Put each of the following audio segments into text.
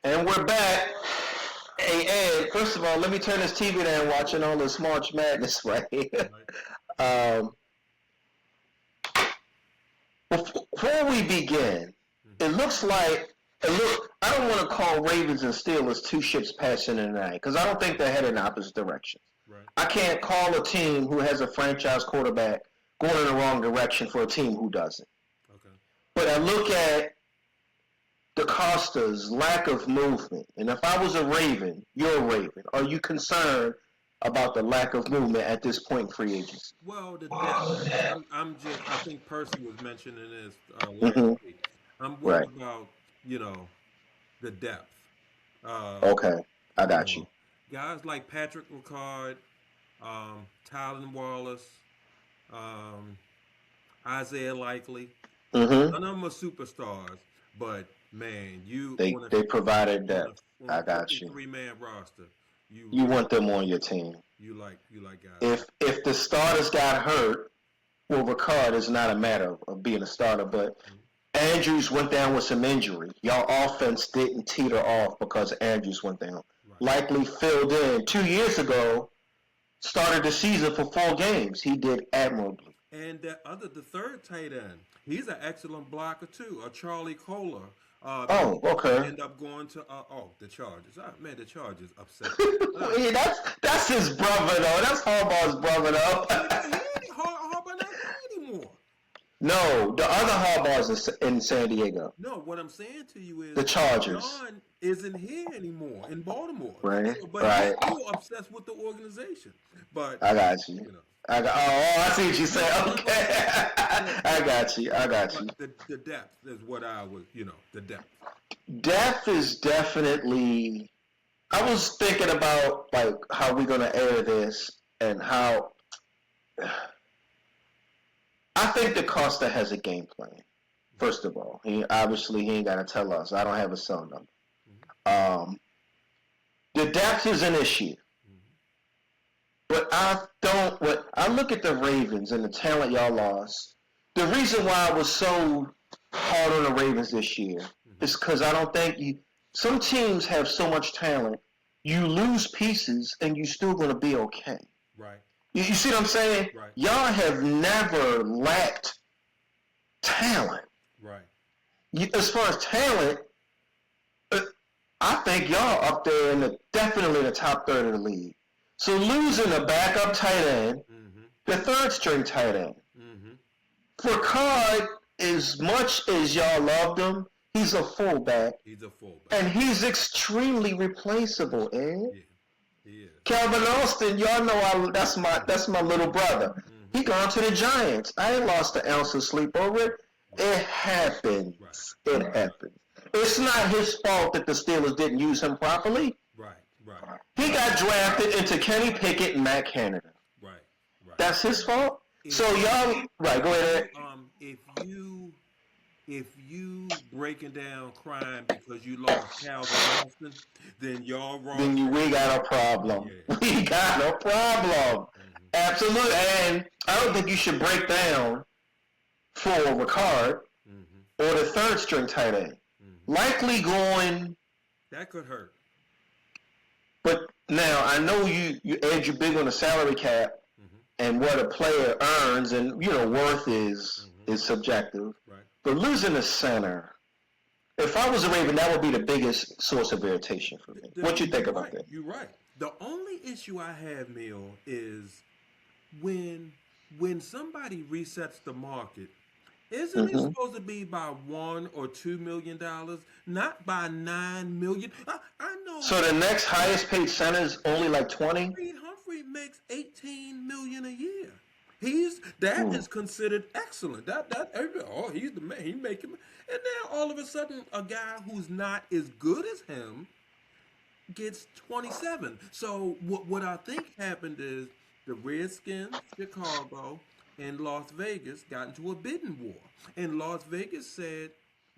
And we're back. Hey, Ed, first of all, let me turn this TV down watching all this March Madness right here. Right. um, Before we begin, it Mm-hmm. looks like, I don't want to call Ravens and Steelers two ships passing in the night because I don't think they're headed in opposite directions. Right. I can't call a team who has a franchise quarterback going in the wrong direction for a team who doesn't. Okay. But I look at DaCosta's lack of movement. And if I was a Raven, you're a Raven. Are you concerned about the lack of movement at this point in free agency? Well, the depth. I'm just. I think Percy was mentioning this last Mm-hmm. week. I'm worried Right. about the depth. Uh, Okay. I you got you. know, guys like Patrick Ricard, Tylen Wallace, um, Isaiah Likely. Mm-hmm. None of them are superstars, but man, you They on a they provided on that. a on I a got you. 53-man roster, you You really want them on your team. you like guys like If the starters got hurt, well, Ricard is not a matter of being a starter, but Mhm. Andrews went down with some injury. Y'all offense didn't teeter off because Andrews went down. Right. Likely filled in 2 years ago, started the season for 4 games. He did admirably. And the third tight end, he's an excellent blocker too. Charlie Kohler, that Oh, okay. end up going to the Chargers. Man, the Chargers upset. Uh, Yeah, that's his brother though. That's Harbaugh's brother he though. ain't Harbaugh not there anymore. No, the other Harbaugh's in San Diego. No, what I'm saying to you is The Chargers. John isn't here anymore in Baltimore. Right, But he's right. still obsessed with the organization. But I got you. you know, I see what you no, saying. but Okay, I got you. I got you. but the depth is what I was, the depth. Depth is definitely. I was thinking about like how we're gonna air this and how I think the Costa has a game plan. First of all, he ain't gotta tell us. I don't have a cell number. Mm-hmm. Um, the depth is an issue, Mm-hmm. but I don't. When I look at the Ravens and the talent y'all lost, the reason why I was so hard on the Ravens this year Mm-hmm. is because I don't think you. Some teams have so much talent, you lose pieces and you're still going to be okay. Right. You see what I'm saying? Right. Y'all have never lacked talent. Right. As far as talent, uh, I think y'all up there definitely in the top third of the league. So losing a backup tight end, Mm-hmm. the third string tight end, Mm-hmm. for Card, as much as y'all loved him, he's a fullback, He's a fullback. and he's extremely replaceable, Ed. Yeah, he is. Calvin Austin, y'all know that's my little brother. Mm-hmm. He gone to the Giants. I ain't lost an ounce of sleep over it. Right. It happens. Right. It happens. It's not his fault that the Steelers didn't use him properly. Right. Right. He got drafted into Kenny Pickett and Matt Canada. Right. Right. That's his fault. If So y'all, right? Go ahead. if you breaking down crime because you lost Calvin Austin, then y'all wrong. We got a problem. Yeah. We got a problem. Mm-hmm. Absolutely. And I don't think you should break down for Ricard Mm-hmm. or the third string tight end. Mm-hmm. Likely going, That could hurt. but now I know Ed, you're big on the salary cap Mm-hmm. and what a player earns, and worth Mm-hmm. is subjective. Right. But losing a center, if I was a Raven, that would be the biggest source of irritation for me. What you think You're about right. that? You're right. The only issue I have, Neil, is when when somebody resets the market, isn't it Hmm. supposed to be by $1 or $2 million, not by 9 million? I know So the next highest paid center is only like 20. Humphrey makes 18 million a year. That Hmm. is considered excellent. He's the man. He making, and now all of a sudden a guy who's not as good as him gets 27. So what I think happened is the Redskins, Chicago, and Las Vegas got into a bidding war, and Las Vegas said,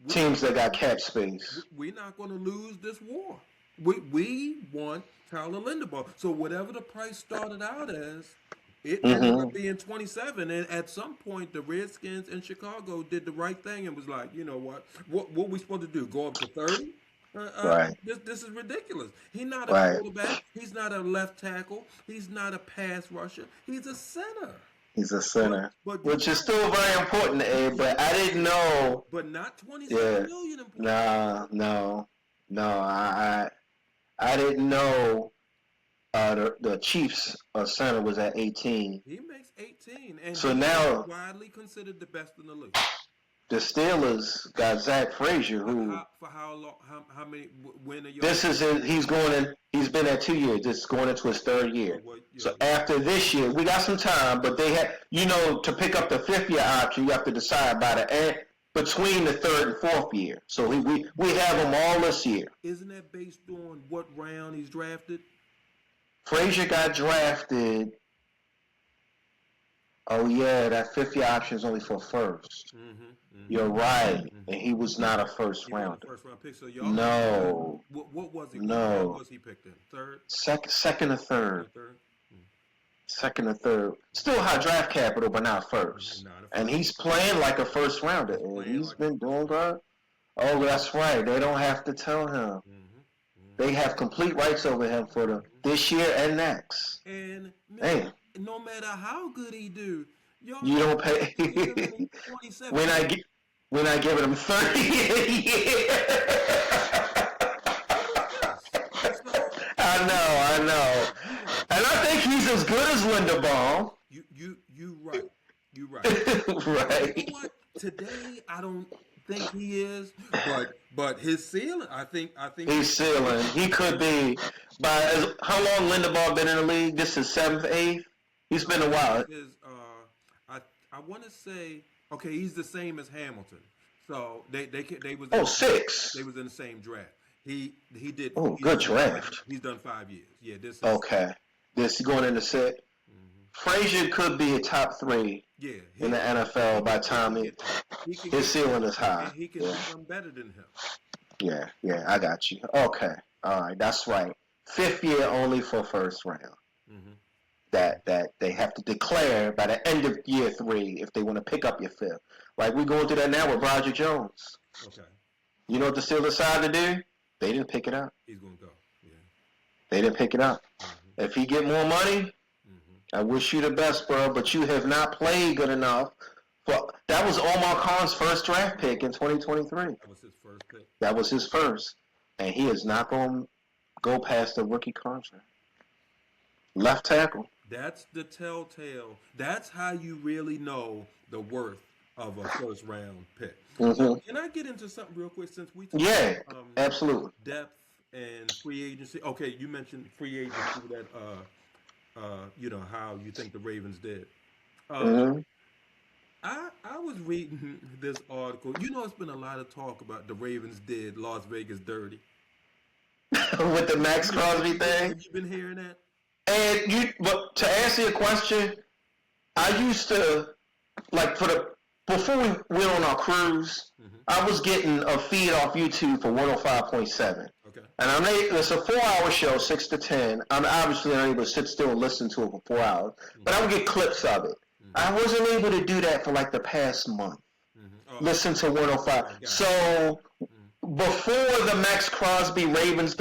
"We're not Teams that got gonna, cap space. we're not going to lose this war. We want Tyler Linderbaugh." So whatever the price started out as, it ended Hmm. up being 27. And at some point, the Redskins in Chicago did the right thing and was like, you know what we supposed to do? Go up to 30? Right. This is ridiculous. He's not a Right. quarterback. He's not a left tackle. He's not a pass rusher. He's a center. He's a But center, you're which is right. still very important, Abe. It But I didn't is, know. but not 27 Yeah. million important. Nah. No. No. I didn't know. The Chiefs center was at 18. He makes 18, and So he is now widely considered the best in the league. the Steelers got Zach Frazier, who For how long? How many? When are y'all? this is in, he's going in. He's been at 2 years. This is going into his third year. What, So after this year, we got some time, but they had, to pick up the fifth year option, you have to decide by the end between the third and fourth year. So we have them all this year. isn't that based on what round he's drafted? Frazier got drafted. Oh yeah, that fifth year option is only for first. You're right, and he was not a first He was rounder. a first round pick. So y'all. No, What was he? no. What was he picked in? Third. Second or third. Third. Second or third. Still high draft capital, but not first. And he's playing like a first rounder, and he's been doing good. Oh, that's right. They don't have to tell him. They have complete rights over him for this year and next. And Hey, no matter how good he do, y'all you don't pay. We're not giving him 30 a year. I know. And I think he's as good as Linderbaum. You right. You right. Right. You know what? Today I don't think he is, but his ceiling, I think He's ceiling. He could be. How long Linderbaum been in the league? This is seventh, eighth. He's been a while. I want to say okay. He's the same as Hamilton. So they was six. They was in the same draft. He did. Oh, good draft. He's done 5 years. Yeah, this is okay. This going into six. Frazier could be a top three. Yeah, in the NFL by the time his ceiling is high. He can become better than him. Yeah, I got you. Okay, all right, that's right. Fifth year only for first round. That they have to declare by the end of year 3 if they want to pick up your fifth. Like we're going through that now with Roger Jones. Okay. You know what the Steelers decided to do? They didn't pick it up. He's gonna go. Yeah. They didn't pick it up. If he get more money, I wish you the best, bro, but you have not played good enough. That was Omar Khan's first draft pick in 2023. That was his first pick. That was his first. And he is not going to go past the rookie contract. Left tackle. That's the telltale. That's how you really know the worth of a first round pick. Can I get into something real quick since we talked about absolutely. depth and free agency? Okay, you mentioned free agency that how you think the Ravens did. I was reading this article. It's been a lot of talk about the Ravens did Las Vegas dirty. With the Max Crosby thing? Have you been hearing that? And but to answer your question, I used to, before we went on our cruise, I was getting a feed off YouTube for 105.7. Okay. And it's a 4-hour show, 6 to 10. I'm obviously unable to sit still and listen to it for 4 hours, but I would get clips of it. I wasn't able to do that for like the past month. Listen to 105. So before the Max Crosby Raiders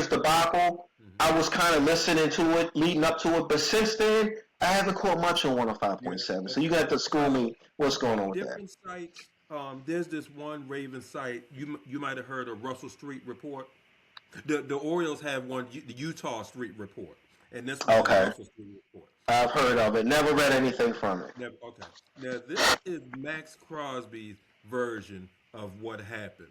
debacle, I was kind of listening to it, leading up to it. But since then, I haven't caught much on 105.7. So you got to school me what's going on with that. Different sites. There's this one Raven site. You might have heard of Russell Street Report. The Orioles have one, the Utah Street Report, and this was the Russell Street Report. I've heard of it. Never read anything from it. Okay. Now this is Max Crosby's version of what happened.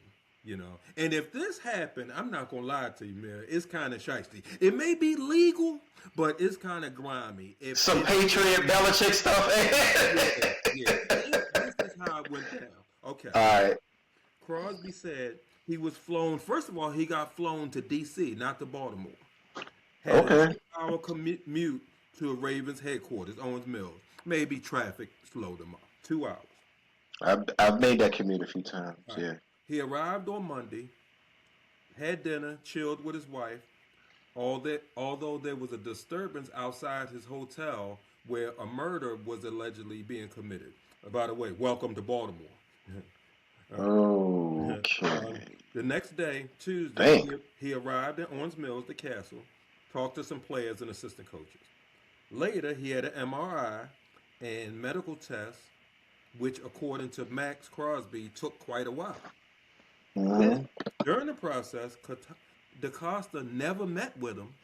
And if this happened, I'm not gonna lie to you, man. It's kind of shiesty. It may be legal, but it's kind of grimy. Some Patriot Belichick stuff. This is how it went down. Okay. All right. Crosby said he was flown. First of all, he got flown to D.C., not to Baltimore. Had a 2-hour commute to a Ravens headquarters, Owens Mills. Maybe traffic slowed him up. 2 hours. I've made that commute a few times. Right. Yeah. He arrived on Monday, had dinner, chilled with his wife. Although there was a disturbance outside his hotel where a murder was allegedly being committed. By the way, welcome to Baltimore. Oh. The next day, Tuesday, Dang. he arrived at Owens Mills, the castle, talked to some players and assistant coaches. Later, he had an MRI and medical tests, which, according to Max Crosby, took quite a while. Mm-hmm. During the process, DaCosta never met with him.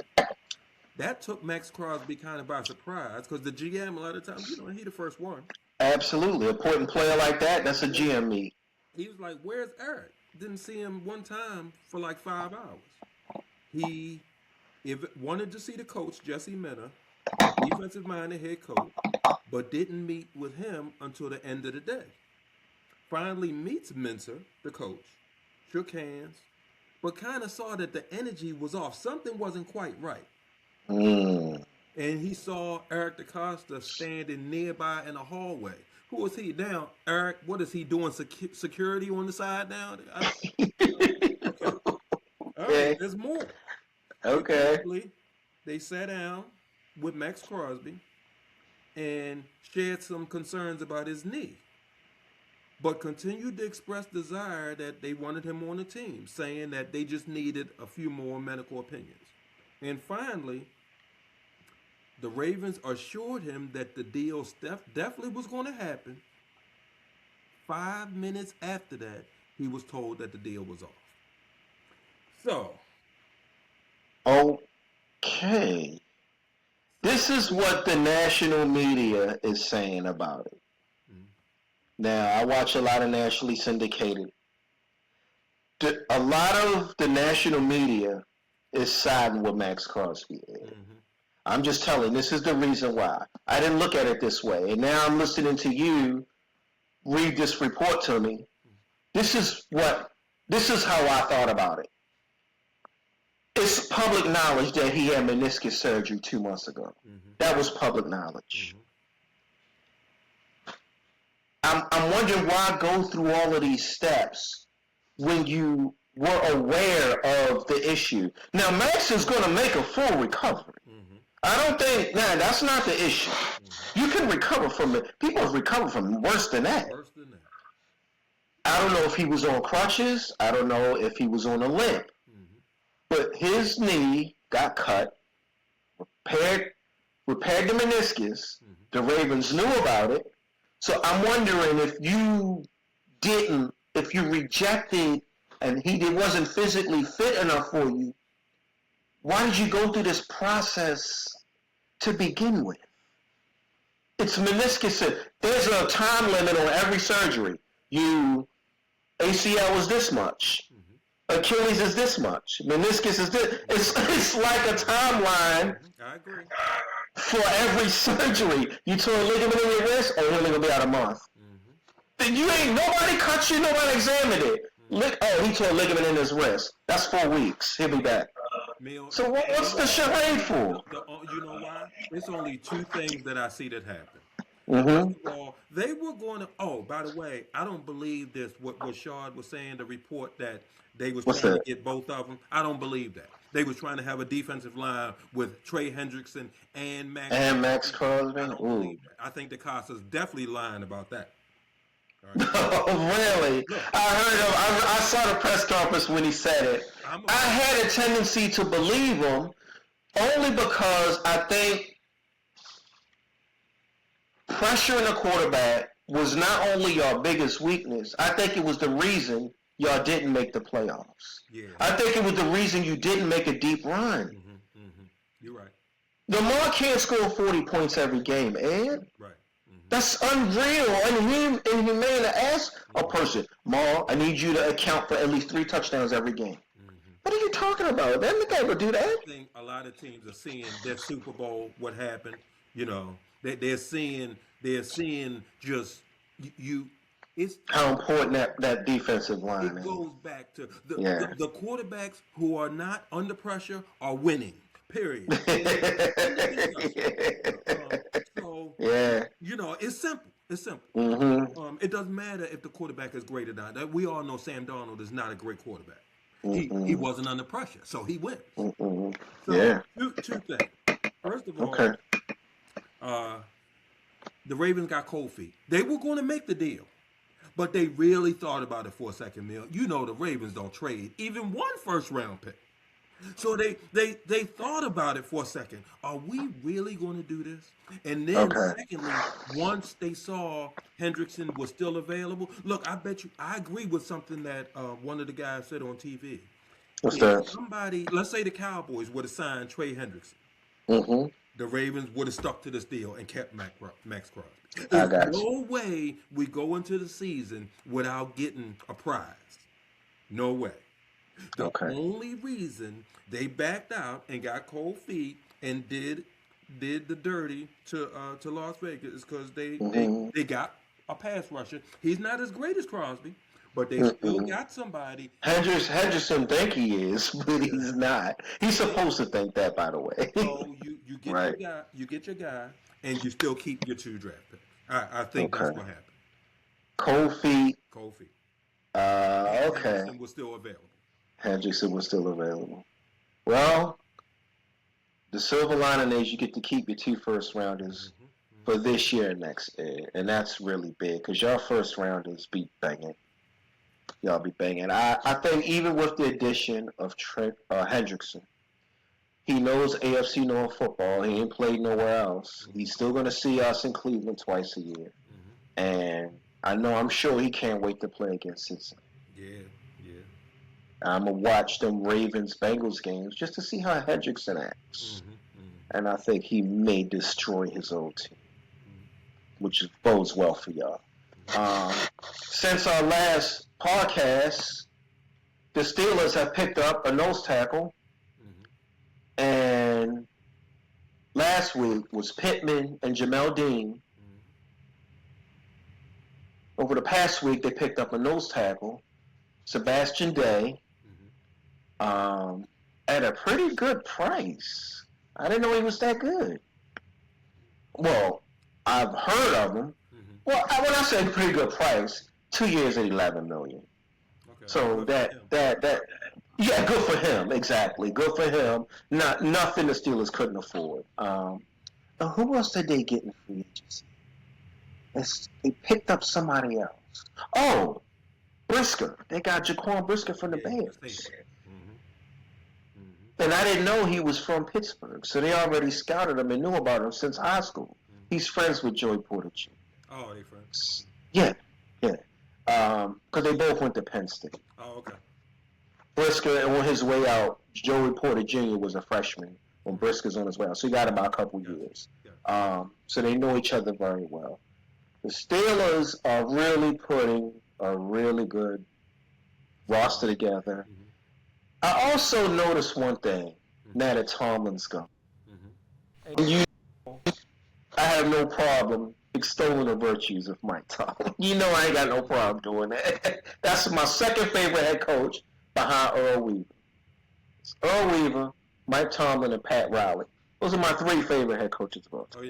That took Max Crosby kind of by surprise because the GM, a lot of times, he the first one. Absolutely. A important player like that, that's a GM meet. He was like, "Where's Eric?" Didn't see him one time for like 5 hours. He wanted to see the coach, Jesse Minter, defensive minded head coach, but didn't meet with him until the end of the day. Finally meets Minter, the coach, shook hands, but kind of saw that the energy was off. Something wasn't quite right. Mm. And he saw Eric DaCosta standing nearby in the hallway. Who is he now? Eric, what is he doing? Security on the side now? Okay. All right, there's more. Okay. Eventually, they sat down with Max Crosby and shared some concerns about his knee, but continued to express desire that they wanted him on the team, saying that they just needed a few more medical opinions. And finally, the Ravens assured him that the deal definitely was going to happen. 5 minutes after that, he was told that the deal was off. So. Okay. This is what the national media is saying about it. Mm-hmm. Now, I watch a lot of nationally syndicated. A lot of the national media is siding with Max Crosby. Mm-hmm. I'm just telling, this is the reason why. I didn't look at it this way. And now I'm listening to you read this report to me. This is how I thought about it. It's public knowledge that he had meniscus surgery 2 months ago. Mm-hmm. That was public knowledge. Mm-hmm. I'm wondering why go through all of these steps when you were aware of the issue. Now, Max is going to make a full recovery. Mm-hmm. I don't think, that's not the issue. Mm-hmm. You can recover from it. People have recovered from worse than that. I don't know if he was on crutches. I don't know if he was on a limp. Mm-hmm. But his knee got cut, repaired the meniscus. Mm-hmm. The Ravens knew about it. So I'm wondering if you rejected and he wasn't physically fit enough for you, why did you go through this process to begin with? It's meniscus. There's a time limit on every surgery. ACL is this much. Mm-hmm. Achilles is this much. Meniscus is this. It's like a timeline. I agree. For every surgery. You tore a ligament in your wrist, you're only going to be out a month. Mm-hmm. Nobody cut you, nobody examined it. He tore a ligament in his wrist. That's 4 weeks. He'll be back. So what's the charade for? You know why? It's only 2 things that I see that happen. Mm-hmm. First of all, they were going to. Oh, by the way, I don't believe this. What Rashad was saying, the report that they was trying to get both of them. I don't believe that. They was trying to have a defensive line with Trey Hendrickson and Max Crosby. I don't believe that. I think DaCosta's definitely lying about that. Right. Oh, really? Look, I heard him. I saw the press conference when he said it. I had a tendency to believe him only because I think pressuring a quarterback was not only your biggest weakness. I think it was the reason y'all didn't make the playoffs. Yeah. I think it was the reason you didn't make a deep run. Mm-hmm. Mm-hmm. You're right. Lamar can't score 40 points every game, Ed. Right. That's unreal and inhumane to ask a person, Ma, I need you to account for at least 3 touchdowns every game. Mm-hmm. What are you talking about? That nigga ever do that? I think a lot of teams are seeing their Super Bowl, what happened. They're seeing just you. It's how important that defensive line is. It goes back to the quarterbacks who are not under pressure are winning. Period. So it's simple. It's simple. Mm-hmm. It doesn't matter if the quarterback is great or not. We all know Sam Darnold is not a great quarterback. Mm-hmm. He wasn't under pressure, so he wins. Mm-hmm. So, two things. First of all, the Ravens got cold feet. They were going to make the deal, But they really thought about it for a second, Mill. You know the Ravens don't trade even one first round pick. So they thought about it for a second. Are we really going to do this? And then Okay. secondly, once they saw Hendrickson was still available, look, I bet you I agree with something that one of the guys said on TV. What's If that? somebody, let's say the Cowboys would have signed Trey Hendrickson, Mm-hmm. the Ravens would have stuck to this deal and kept Max Crosby. I There's got you. no way we go into the season without getting a prize. No way. The Okay. only reason they backed out and got cold feet and did the dirty to Las Vegas is because Mm-hmm. they got a pass rusher. He's not as great as Crosby, but they still Mm-mm. got somebody. Henderson think he is, but he's not. He's supposed to think that, by the way. So you get Right. you get your guy, and you still keep your 2 draft picks. I think that's Okay. what happened. Cold feet. Cold feet. Okay. Henderson was still available. Hendrickson was still available. Well, the silver lining is you get to keep your 2 first rounders for this year and next year, and that's really big because y'all first rounders be banging. Y'all be banging. I think even with the addition of Hendrickson, he knows AFC North football. He ain't played nowhere else. He's still going to see us in Cleveland twice a year, and I'm sure he can't wait to play against Cincinnati. Yeah, yeah. I'm going to watch them Ravens-Bengals games just to see how Hendrickson acts. And I think he may destroy his old team, which bodes well for y'all. Since our last podcast, the Steelers have picked up a nose tackle. And last week was Pittman and Jamel Dean. Over the past week, they picked up a nose tackle, Sebastian Day, at a pretty good price. I didn't know he was that good. Well, I've heard of him. Well, when I say pretty good price, 2 years at $11 million. Okay. So that yeah, good for him. Exactly, good for him. Nothing the Steelers couldn't afford. Who else did they get in free agency? They picked up somebody else. Oh, Brisker. They got Jaquan Brisker from the Bears. And I didn't know he was from Pittsburgh, so they already scouted him and knew about him since high school. He's friends with Joey Porter Jr. Oh, they friends? Yeah. Because they both went to Penn State. Oh, okay. Brisker, on his way out, Joey Porter Jr. was a freshman when Brisker's on his way out, so he got about a couple years. So they know each other very well. The Steelers are really putting a really good roster together. I also noticed one thing now that Tomlin's gone. And I have no problem extolling the virtues of Mike Tomlin. You know I ain't got no problem doing that. That's my second favorite head coach behind Earl Weaver. It's Earl Weaver, Mike Tomlin, and Pat Riley. Those are my 3 favorite head coaches of all time. Oh,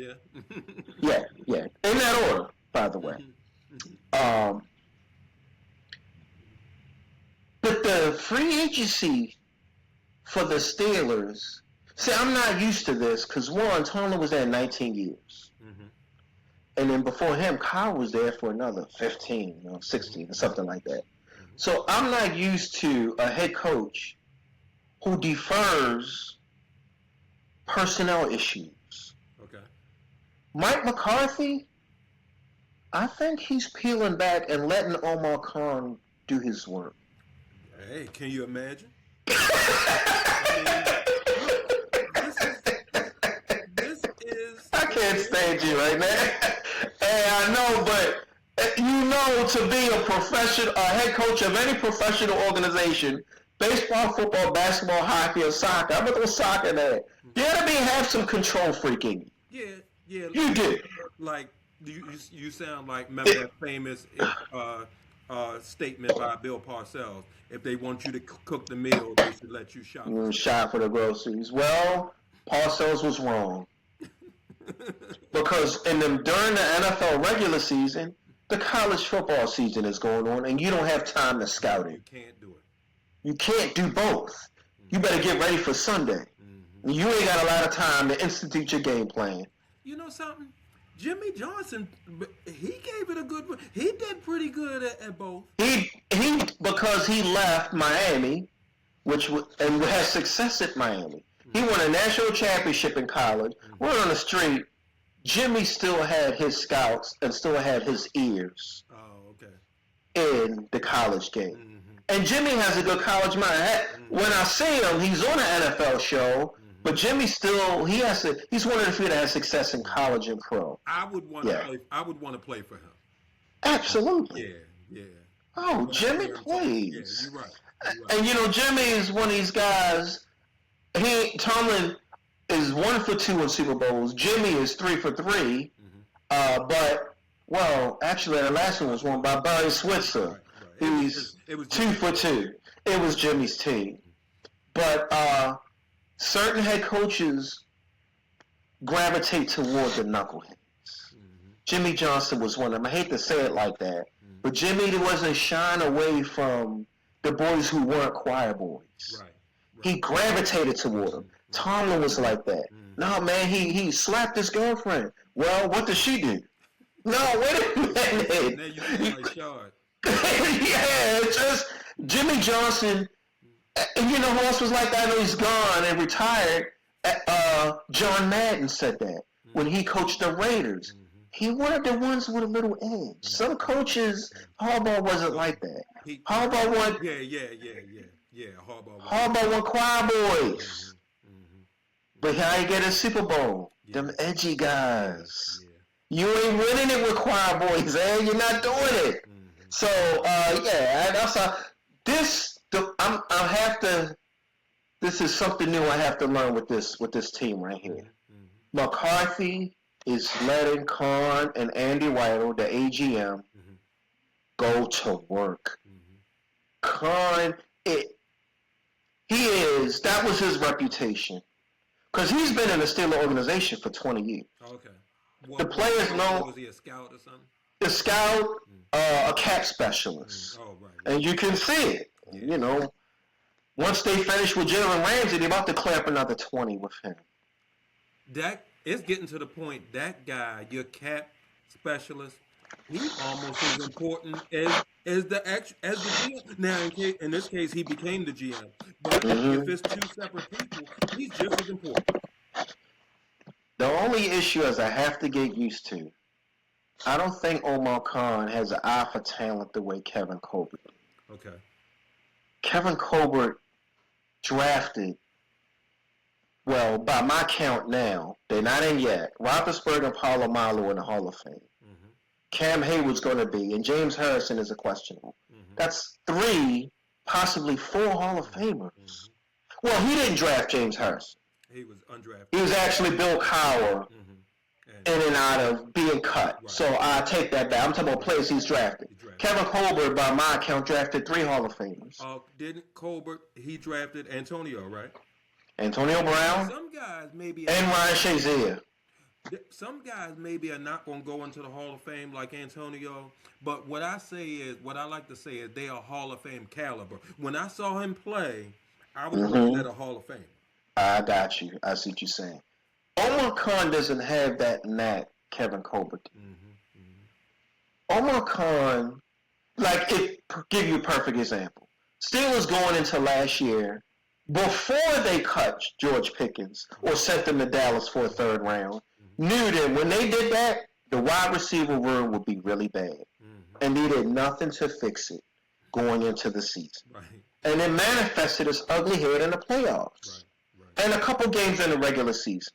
yeah. In that order, by the way. But the free agency for the Steelers, see, I'm not used to this because, one, Tomlin was there 19 years. And then before him, Kyle was there for another 15, 16, or something like that. So I'm not used to a head coach who defers personnel issues. Okay. Mike McCarthy, I think he's peeling back and letting Omar Khan do his work. Hey, can you imagine? This is I can't stand you right now. Hey, I know, but to be a head coach of any professional organization, baseball, football, basketball, hockey, or soccer, I'm gonna throw soccer in there. You gotta have some control freaking. Yeah. You do. Like you sound like, remember that famous statement by Bill Parcells? If they want you to cook the meal, they should let you shop. Shop for the groceries. Well, Parcells was wrong. Because during the NFL regular season, the college football season is going on, and you don't have time to scout it. You can't do it. You can't do both. You better get ready for Sunday. You ain't got a lot of time to institute your game plan. You know something? Jimmy Johnson, he gave it a good. He did pretty good at both. He because he left Miami, and had success at Miami. He won a national championship in college. Word on the street, Jimmy still had his scouts and still had his ears Oh, okay. in the college game. And Jimmy has a good college mind. When I see him, he's on an NFL show, but Jimmy still he's one of the few that has success in college and pro. I would want to play. I would want to play for him. Absolutely. Yeah. Oh, Jimmy plays. Yeah, you're right. And Jimmy is one of these guys. Tomlin is 1 for 2 in Super Bowls. Jimmy is 3 for 3. Actually, the last one was won by Barry Switzer. Right. He's 2 for 2. It was Jimmy's team. But certain head coaches gravitate toward the knuckleheads. Jimmy Johnson was one of them. I hate to say it like that, but Jimmy wasn't shying away from the boys who weren't choir boys. Right. He gravitated toward them. Tomlin was like that. No, man, he slapped his girlfriend. Well, what does she do? No, wait a minute. Now you feel like Shard. Yeah, it's just Jimmy Johnson. And who else was like that? I know he's gone and retired. John Madden said that when he coached the Raiders. He wanted the ones with a little edge. Some coaches, Harbaugh wasn't like that. Harbaugh won. Yeah. Harbaugh won choir boys. But how you get a Super Bowl? Them edgy guys. You ain't winning it with choir boys, eh? You're not doing it. So, that's this is something new I have to learn with this team right here. McCarthy is letting Khan and Andy Weidel, the AGM, go to work. Khan, that was his reputation. Because he's been in the Steelers organization for 20 years. Okay. The players know. Was he a scout or something? A scout, a cap specialist. Oh, right. And you can see it. Once they finish with Jalen Ramsey, they're about to clear up another 20 with him. It's getting to the point, that guy, your cap specialist, he's almost as important as the GM. Now, in this case, he became the GM. But if it's two separate people, he's just as important. The only issue is I have to get used to. I don't think Omar Khan has an eye for talent the way Kevin Colbert did. Okay. Kevin Colbert drafted, well, by my count now, they're not in yet. Roethlisberger and Polamalu in the Hall of Fame. Cam Hayward's going to be, and James Harrison is a questionable. That's 3, possibly 4 Hall of Famers. Well, he didn't draft James Harrison. He was undrafted. He was actually Bill Cowher in and out of being cut. Right. So I take that back. I'm talking about players he's drafted. Kevin Colbert, by my account, drafted 3 Hall of Famers. Didn't Colbert, he drafted Antonio, right? Antonio Brown. Some guys maybe. And Ryan Shazier. Some guys maybe are not going to go into the Hall of Fame like Antonio, but what I like to say is they are Hall of Fame caliber. When I saw him play, I was looking at a Hall of Fame. I got you. I see what you're saying. Omar Khan doesn't have that knack Kevin Colbert did. Omar Khan, give you a perfect example. Steelers going into last year, before they cut George Pickens or sent them to Dallas for a 3rd round, knew that when they did that, the wide receiver room would be really bad. And needed nothing to fix it going into the season. Right. And it manifested its ugly head in the playoffs. Right. And a couple games in the regular season.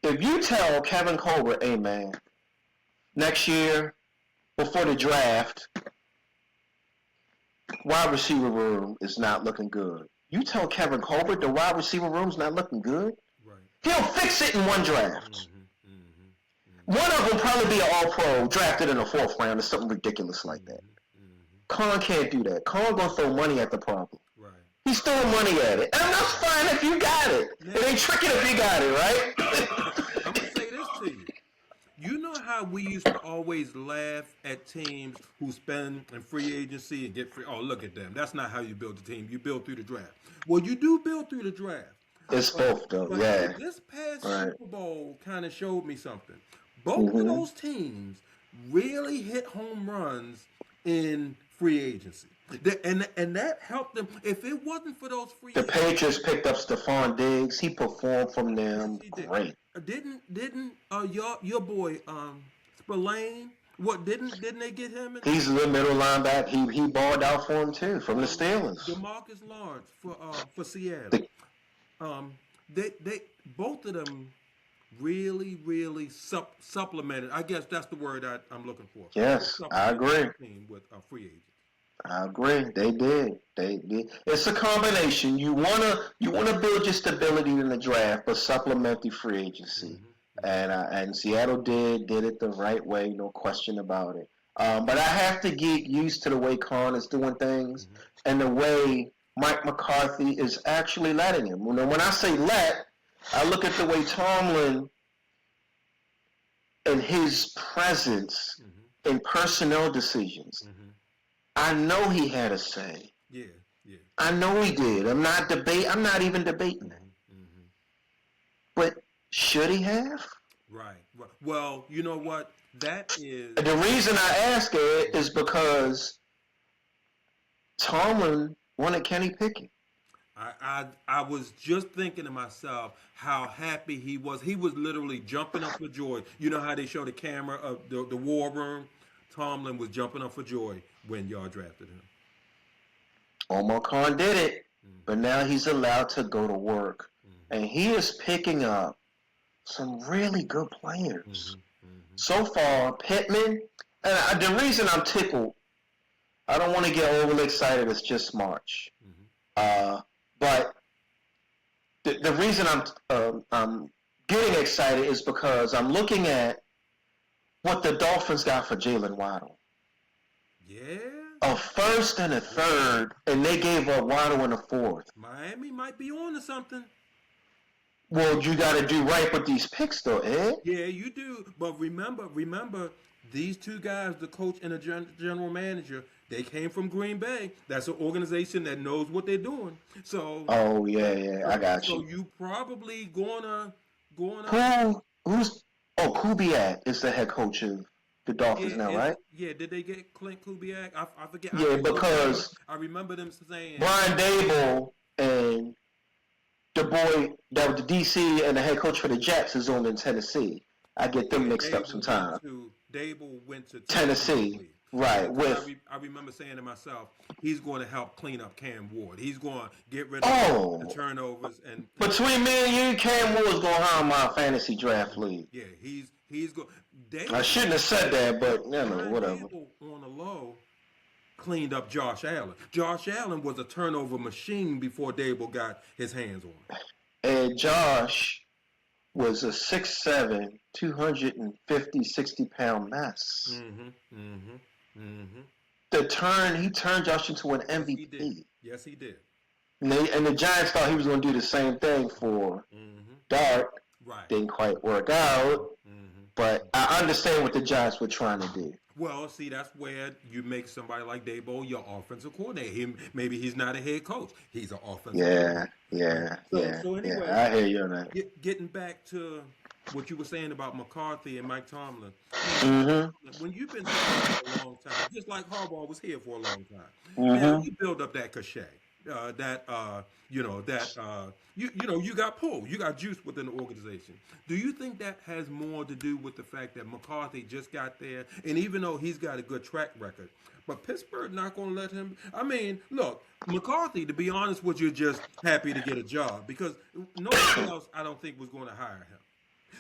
If you tell Kevin Colbert, hey man, next year, before the draft, wide receiver room is not looking good. You tell Kevin Colbert the wide receiver room's not looking good, he'll fix it in one draft. One of them probably be an all-pro drafted in the 4th round or something ridiculous like that. Khan can't do that. Khan gonna throw money at the problem. Right. He's throwing money at it. And that's fine if you got it. It ain't tricking if you got it, right? I'm gonna say this to you. You know how we used to always laugh at teams who spend in free agency and get free? Oh, look at them. That's not how you build a team. You build through the draft. Well, you do build through the draft. It's both, though, yeah. This past Super Bowl kind of showed me something. Both of Mm-hmm. those teams really hit home runs in free agency. And that helped them. If it wasn't for those free The agents, Patriots picked up Stephon Diggs. He performed from yes, them he did. great. Didn't your boy Spillane? What didn't they get him? He's the middle linebacker. He balled out for him too from the Steelers. Demarcus Lawrence for Seattle. The, Um, they both of them really supplemented. I guess that's the word I'm looking for. They yes, I supplemented agree. the team with free agents. I agree. They did. They did. It's a combination. You wanna build your stability in the draft, but supplement the free agency. And Seattle did it the right way, no question about it. But I have to get used to the way Khan is doing things and the way Mike McCarthy is actually letting him. When I say let, I look at the way Tomlin and his presence in personnel decisions. I know he had a say. Yeah, yeah. I know he did. I'm not even debating that. But should he have? Right. Well, you know what? That is. The reason I ask it is because Tomlin wanted Kenny Pickett. I was just thinking to myself how happy he was. He was literally jumping up for joy. You know how they show the camera of the war room? Tomlin was jumping up for joy when y'all drafted him. Omar Khan did it, but now he's allowed to go to work. And he is picking up some really good players. So far, Pittman, and the reason I'm tickled, I don't want to get overly excited, it's just March. But the reason I'm getting excited is because I'm looking at what the Dolphins got for Jalen Waddle. Yeah. A first and a third, and they gave up Waddle in the fourth. Miami might be on to something. Well, you got to do right with these picks, though, Ed. Yeah, you do. But remember, these two guys, the coach and the general manager, they came from Green Bay. That's an organization that knows what they're doing. So. Oh yeah, I got you. So you probably gonna. Who's Kubiak is the head coach of the Dolphins now, right? Yeah, did they get Clint Kubiak? I forget. Yeah, because I remember them saying Brian Dable and the boy that was the DC and the head coach for the Jets is on in Tennessee. I get them mixed up sometimes. Dable went to Tennessee. Right. I remember saying to myself, he's going to help clean up Cam Ward. He's going to get rid of the turnovers. And between me and you, Cam Ward's going to harm my fantasy draft league. Yeah, he's going. I shouldn't have said that, but whatever. Dable on the low cleaned up Josh Allen. Josh Allen was a turnover machine before Dable got his hands on him. And Josh was a 6'7", 250, 60-pound mess. He turned Josh into an MVP. Yes, he did. And the Giants thought he was going to do the same thing for Dart. Right. Didn't quite work out. But I understand what the Giants were trying to do. Well, see, that's where you make somebody like Dable your offensive coordinator. Maybe he's not a head coach. He's an offensive coordinator. So anyway, I hear you on that. Getting back to what you were saying about McCarthy and Mike Tomlin. When you've been for a long time, just like Harbaugh was here for a long time, man, you build up that cachet. You got pull, you got juice within the organization. Do you think that has more to do with the fact that McCarthy just got there, and even though he's got a good track record, but Pittsburgh not going to let him? I mean, look, McCarthy, to be honest with you, just happy to get a job because nobody else, I don't think, was going to hire him.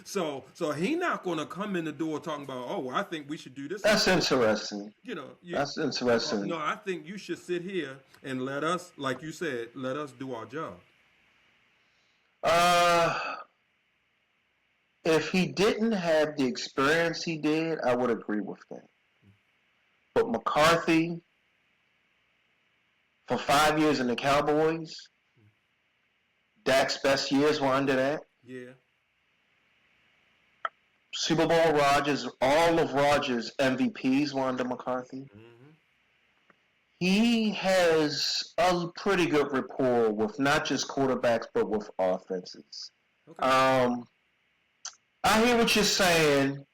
So he not going to come in the door talking about, oh, I think we should do this. That's interesting. That's interesting. No, I think you should sit here and let us, like you said, let us do our job. If he didn't have the experience he did, I would agree with that. But McCarthy, for 5 years in the Cowboys, Dak's best years were under that. Yeah. Super Bowl Rodgers, all of Rodgers' MVPs were under McCarthy. He has a pretty good rapport with not just quarterbacks, but with offenses. Okay. I hear what you're saying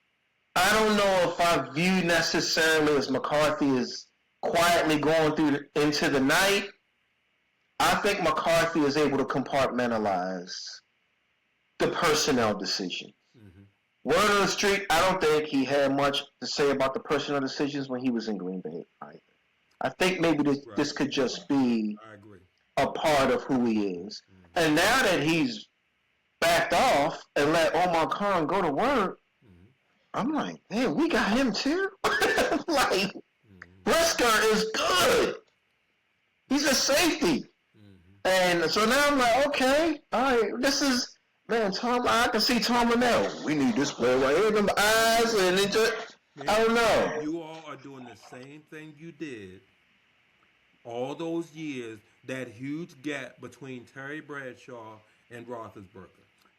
I don't know if I view necessarily as McCarthy is quietly going into the night. I think McCarthy is able to compartmentalize the personnel decision. Mm-hmm. Word on the street, I don't think he had much to say about the personnel decisions when he was in Green Bay either. I think maybe this could just be a part of who he is. Mm-hmm. And now that he's backed off and let Omar Khan go to work, mm-hmm. I'm like, hey, we got him too? Like, Brisker is good. He's a safety. Mm-hmm. And so now I'm like, okay, all right, this is, man, Tom, I can see Tom Linnell. We need this player right here, them eyes, and it just, I don't know. You all are doing the same thing you did all those years, that huge gap between Terry Bradshaw and Roethlisberger.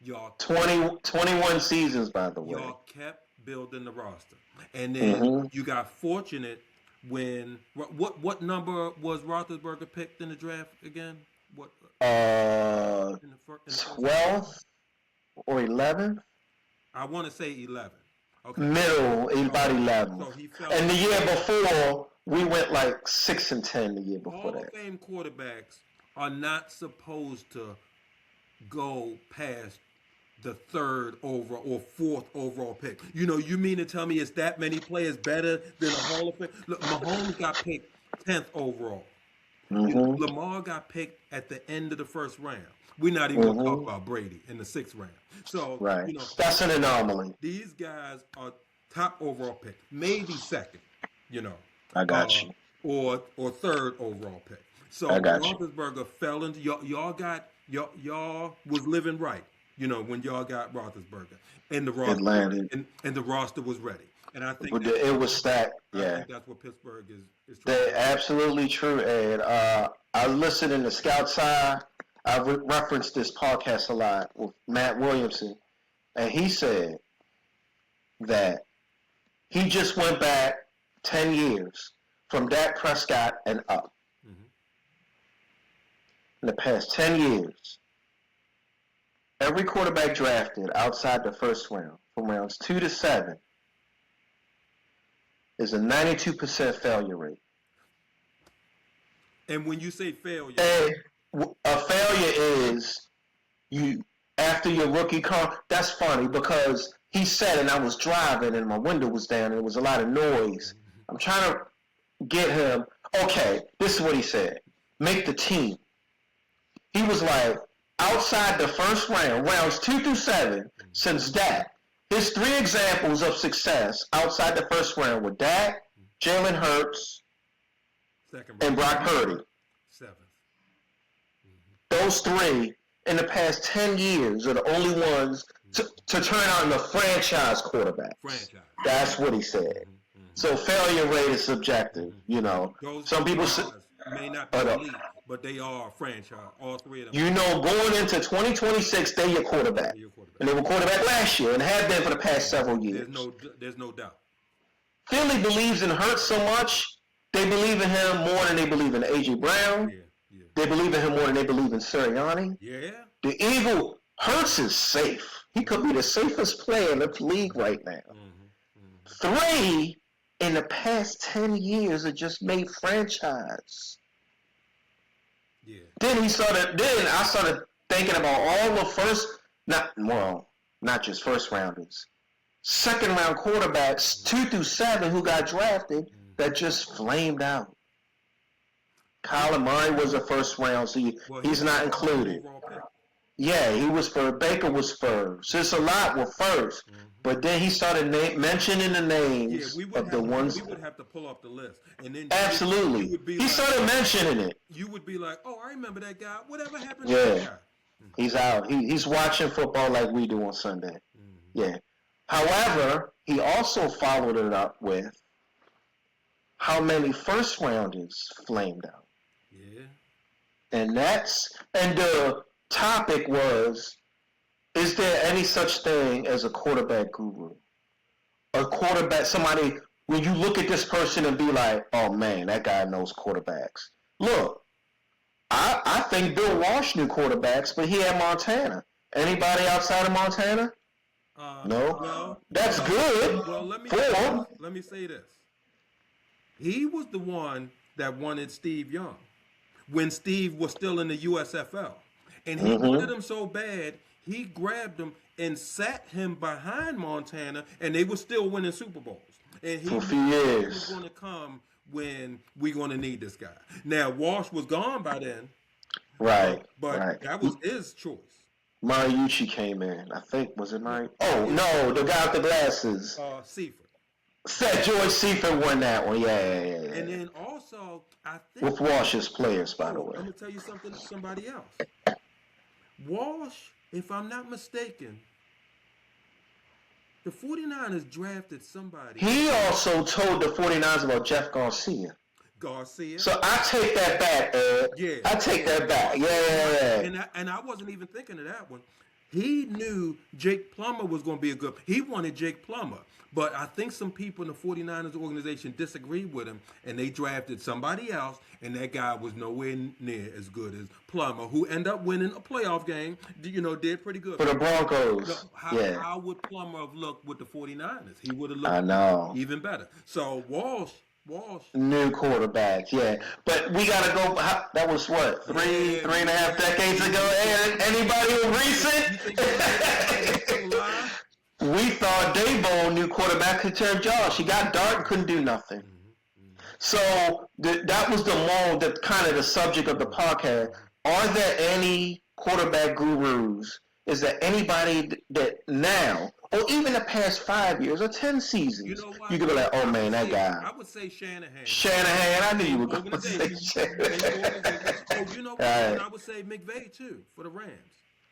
Y'all 21 seasons, by the way. Y'all kept building the roster. And then you got fortunate when, what number was Roethlisberger picked in the draft again? What? 12th or 11th? I want to say 11. Okay. Middle, about 11. So he fell and the year before, we went like 6-10 the year before Hall that. of Fame quarterbacks are not supposed to go past the third overall or fourth overall pick. You know, you mean to tell me it's that many players better than a Hall of Fame? Look, Mahomes got picked 10th overall. Mm-hmm. You know, Lamar got picked at the end of the first round. We're not even going to talk about Brady in the 6th round. So, you know, that's an anomaly. These guys are top overall pick, maybe second, you know. I got you. Or third overall pick. So Roethlisberger fell into y'all was living right, you know, when y'all got Roethlisberger and the roster and the roster was ready. And I think it was stacked. Yeah, I think that's what Pittsburgh is trying. They're absolutely true, Ed. I listened in the Scout side. I referenced this podcast a lot with Matt Williamson, and he said that he just went back 10 years from Dak Prescott and up. Mm-hmm. In the past 10 years, every quarterback drafted outside the first round, from rounds 2 to 7, is a 92% failure rate. And when you say failure, a failure is you after your rookie car. That's funny because he said, and I was driving and my window was down and there was a lot of noise. Mm-hmm. I'm trying to get him. Okay, this is what he said. Make the team. He was like, outside the first round, rounds 2 through 7, since Dak, his 3 examples of success outside the first round were Dak, Jalen Hurts, and Brock Purdy. 7th. Those 3 in the past 10 years are the only ones to turn out in a franchise quarterback. That's what he said. Mm-hmm. So failure rate is subjective, you know. Some people may not be elite, but they are franchise. All 3 of them. You know, going into 2026, they're your quarterback. And they were quarterback last year and have been for the past several years. There's no doubt. Philly believes in Hurts so much, they believe in him more than they believe in A.J. Brown. Yeah. They believe in him more than they believe in Sirianni. Yeah. The Eagle, Hurts is safe. He could be the safest player in the league right now. Mm-hmm. 3 in the past 10 years have just made franchise. Yeah. Then I started thinking about all the not just first rounders, second round quarterbacks, 2 through 7 who got drafted that just flamed out. Kyler Murray was a first round, so he's not included. Yeah, he was first. Baker was first. Just a lot were first. Mm-hmm. But then he started mentioning the names of the ones. We would have to pull up the list. And then absolutely. He started mentioning it. You would be like, oh, I remember that guy. Whatever happened to that guy? Mm-hmm. He's out. He's watching football like we do on Sunday. Mm-hmm. Yeah. However, he also followed it up with how many first rounders flamed out. Yeah. And the topic was, is there any such thing as a quarterback guru? A quarterback, somebody, when you look at this person and be like, oh man, that guy knows quarterbacks. Look, I think Bill Walsh knew quarterbacks, but he had Montana. Anybody outside of Montana? No, Well, that's good let me for say this. him. Let me say this. He was the one that wanted Steve Young when Steve was still in the USFL. And he wanted him so bad, he grabbed him and sat him behind Montana, and they were still winning Super Bowls. And he For a few knew he was years. going to come when we're going to need this guy. Now, Walsh was gone by then, Right, but right. that was his choice. Mariucci came in. I think, was it Mari? Yeah, Oh, no, the guy with the glasses. Seifert. George Seifert won that one. Yeah. And then also, I think... With Walsh's players, by the I'm way. going to tell you somebody else. Walsh, if I'm not mistaken, the 49ers drafted somebody. He also told the 49ers about Jeff Garcia. So I take that back, Ed. Yeah. I take that back. Yeah. And I wasn't even thinking of that one. He knew Jake Plummer was going to be a good... He wanted Jake Plummer. But I think some people in the 49ers organization disagreed with him, and they drafted somebody else, and that guy was nowhere near as good as Plummer, who ended up winning a playoff game, did pretty good. For the Broncos. How would Plummer have looked with the 49ers? He would have looked even better. So Walsh. New quarterback, yeah. But we got to go, that was what, three and a half decades ago? Anybody recent? We thought Daboll, new quarterback, could turn Josh. He got dark, couldn't do nothing. So that was the moral, that kind of the subject of the podcast. Are there any quarterback gurus? Is there anybody that now, or even the past 5 years or 10 seasons, you could be like, oh man, that guy. I would say Shanahan. I knew you were going to say Shanahan. Oh, you know what? Right. I would say McVay too for the Rams.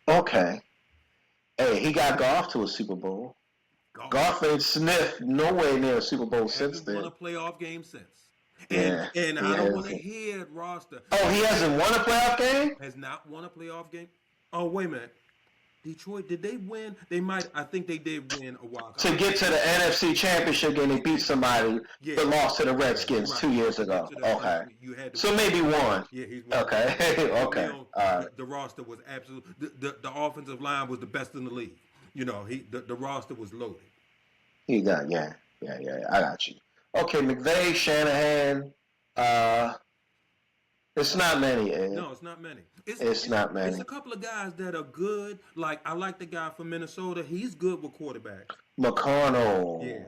Okay. Hey, he got Goff to a Super Bowl. Goff ain't sniffed nowhere near a Super Bowl since then. Hasn't won a playoff game since. And I don't want to hear it roster. Oh, he hasn't won a playoff game? Has not won a playoff game? Oh, wait a minute. Detroit, did they win? I think they did win a while. To get to the NFC Championship game, they beat somebody that lost to the Redskins 2 years ago. Okay. So maybe one. Yeah, he's one. Okay. The roster was absolute. The offensive line was the best in the league. The roster was loaded. Yeah. I got you. Okay, McVay, Shanahan. It's not many, Ed. No, it's not many. It's not many. It's a couple of guys that are good. Like, I like the guy from Minnesota. He's good with quarterbacks. McConnell. Yeah.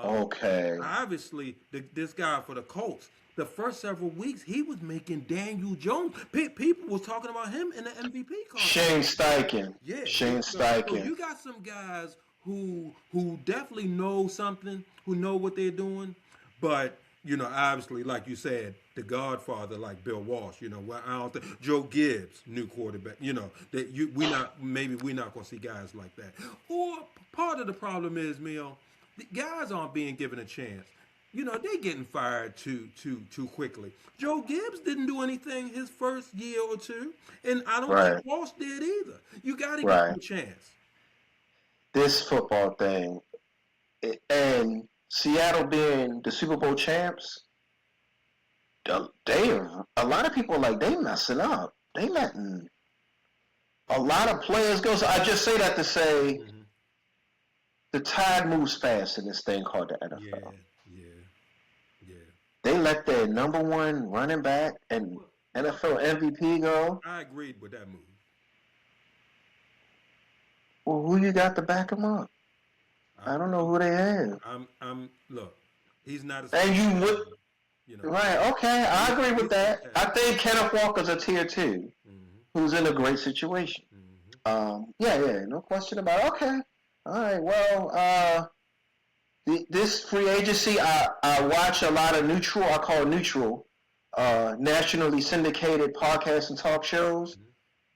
Okay. Obviously, this guy for the Colts, the first several weeks, he was making Daniel Jones. People was talking about him in the MVP call. Shane Steichen. Yeah. Shane Steichen. So you got some guys who definitely know something, who know what they're doing, but obviously, like you said, the Godfather, like Bill Walsh. I don't think Joe Gibbs, new quarterback. We're not going to see guys like that. Or part of the problem is, the guys aren't being given a chance. They're getting fired too quickly. Joe Gibbs didn't do anything his first year or two, and I don't think Walsh did either. You got to give him a chance. This football thing, and Seattle being the Super Bowl champs, a lot of people they messing up. They letting a lot of players go. So I just say that to say the tide moves fast in this thing called the NFL. Yeah. They let their number one running back and NFL MVP go. I agreed with that move. Well, who you got to back him up? I don't know who they have. Look, he's not as... And you would... Right, okay, I agree with that. I think Kenneth Walker's a tier 2, who's in a great situation. No question about it. Okay, all right, well, this free agency, I watch a lot of neutral, nationally syndicated podcasts and talk shows,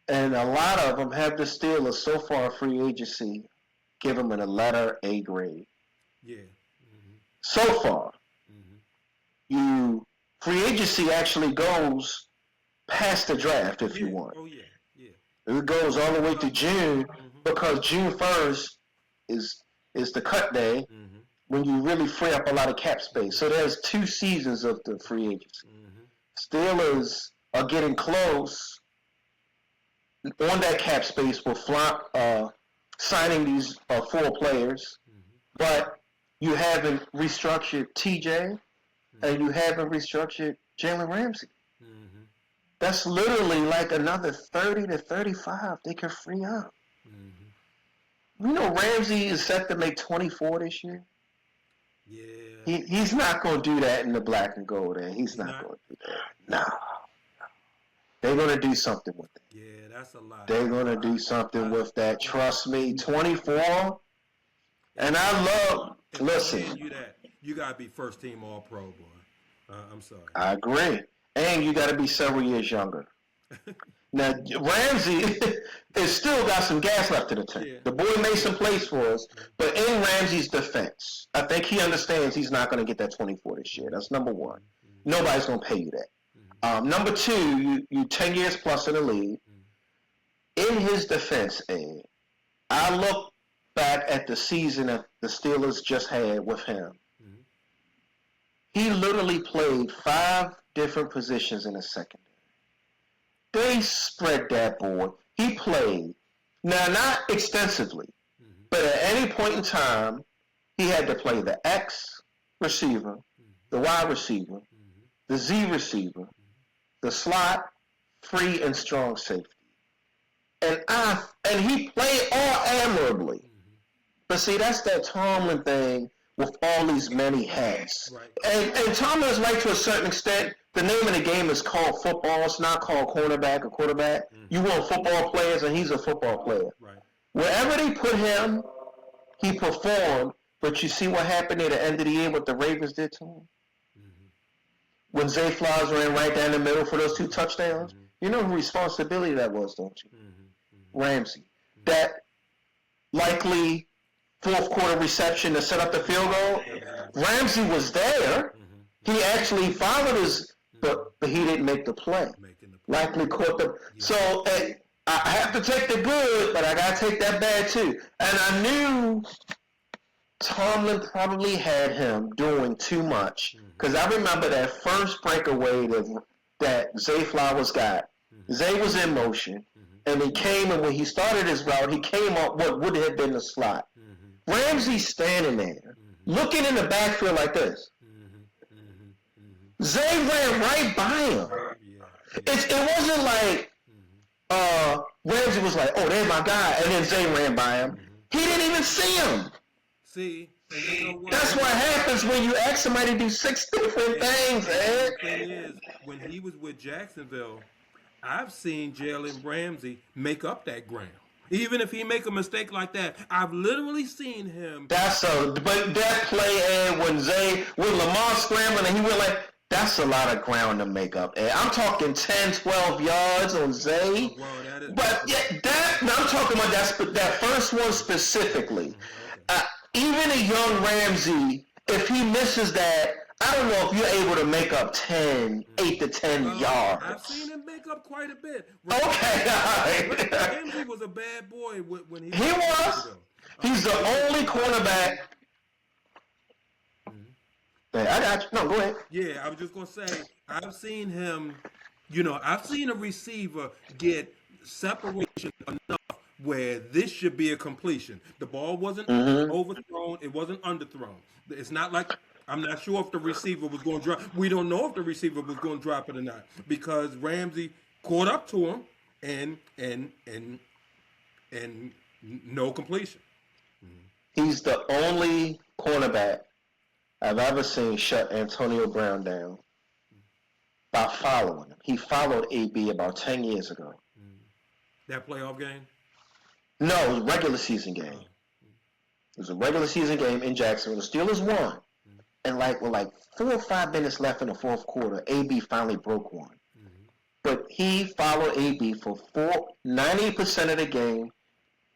and a lot of them have the Steelers so far free agency, give them a letter A grade. Yeah. So far. Free agency actually goes past the draft if you want. Oh, yeah. It goes all the way to June because June 1st is the cut day when you really free up a lot of cap space. So there's 2 seasons of the free agency. Steelers are getting close on that cap space with signing these 4 players, but you haven't restructured TJ and you haven't restructured Jalen Ramsey. That's literally like another 30 to 35 they can free up. You know, Ramsey is set to make 24 this year. Yeah. He's not going to do that in the black and gold, and he's not going to do that. No. They're going to do something with it. Yeah, that's a lot. They're going to do something with that. Trust me. 24. And I love, listen. You got to be first team all pro, boy. I'm sorry. I agree. And you got to be several years younger. Now, Ramsey has still got some gas left in the tank. Yeah. The boy made some plays for us, but in Ramsey's defense, I think he understands he's not going to get that 24 this year. That's number one. Nobody's going to pay you that. Number two, you 10 years plus in the league. In his defense, Ed, I look back at the season that the Steelers just had with him. He literally played 5 different positions in the secondary. They spread that board. He played. Now, not extensively, but at any point in time, he had to play the X receiver, the Y receiver, the Z receiver, the slot, free and strong safety. And he played all admirably. But see, that's that Tomlin thing with all these many hats. Right. And Tomlin is right to a certain extent. The name of the game is called football. It's not called cornerback or quarterback. You want football players, and he's a football player. Right. Wherever they put him, he performed. But you see what happened at the end of the year, what the Ravens did to him? When Zay Flowers ran right down the middle for those 2 touchdowns? You know whose responsibility that was, don't you? Ramsey. That likely fourth quarter reception to set up the field goal, Ramsey was there. He actually followed his, but he didn't make the play. Likely caught the. So I have to take the good, but I got to take that bad too. And I knew Tomlin probably had him doing too much because I remember that first breakaway that Zay Flowers got. Zay was in motion, and he came, and when he started his route, he came up what would have been the slot. Ramsey standing there, looking in the backfield like this. Zay ran right by him. It wasn't like Ramsey was like, oh, there's my guy, and then Zay ran by him. He didn't even see him. See? That's what happens when you ask somebody to do 6 different things, man. The thing is, when he was with Jacksonville, I've seen Jalen Ramsey make up that ground. Even if he make a mistake like that, I've literally seen him. But that play, when Lamar scrambling and he went like, that's a lot of ground to make up. I'm talking 10, 12 yards on Zay. Oh, wow, but I'm talking about that first one specifically. Even a young Ramsey, if he misses that, I don't know if you're able to make up 8 to 10 yards. I've seen him make up quite a bit. Okay, all right. Ramsey was a bad boy when he was. He's the only cornerback. I got you. No, go ahead. Yeah, I was just going to say, I've seen him, I've seen a receiver get separation enough where this should be a completion. The ball wasn't overthrown. It wasn't underthrown. It's not like, I'm not sure if the receiver was going to drop. We don't know if the receiver was going to drop it or not because Ramsey caught up to him and no completion. He's the only cornerback I've ever seen shut Antonio Brown down by following him. He followed AB about 10 years ago. That playoff game? No, it was a regular season game. It was a regular season game in Jacksonville. The Steelers won. And with 4 or 5 minutes left in the fourth quarter, AB finally broke one. But he followed AB for 90% of the game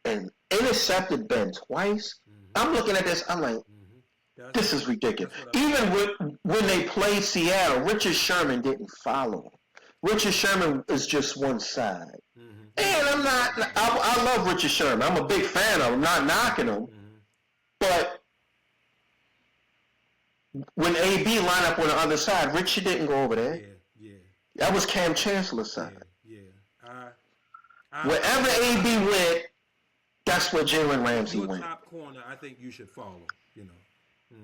and intercepted Ben twice. I'm looking at this, I'm like, this is ridiculous. Even when they played Seattle, Richard Sherman didn't follow him. Richard Sherman is just one side. And I love Richard Sherman. I'm a big fan of him. I'm not knocking him. But when AB lined up on the other side, Richard didn't go over there. Yeah. That was Cam Chancellor's side. Yeah. Wherever AB went, that's what Jalen Ramsey Your went. top corner, I think you should follow. You know,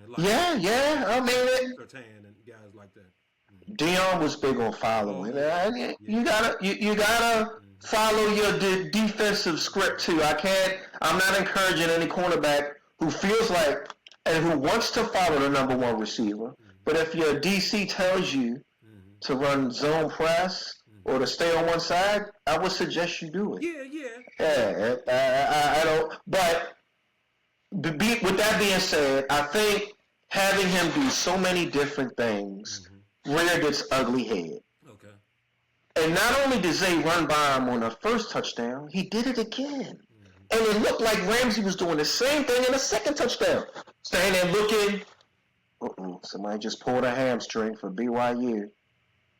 like Yeah. I mean, Sertan and guys like that. Dion was big on following. You gotta follow your defensive script too. I'm not encouraging any cornerback who feels like and who wants to follow the number one receiver. But if your DC tells you to run zone press or to stay on one side, I would suggest you do it. I don't. But with that being said, I think having him do so many different things reared its ugly head. Okay. And not only did Zay run by him on the first touchdown, he did it again. And it looked like Ramsey was doing the same thing in the second touchdown. Standing there looking. Somebody just pulled a hamstring for BYU.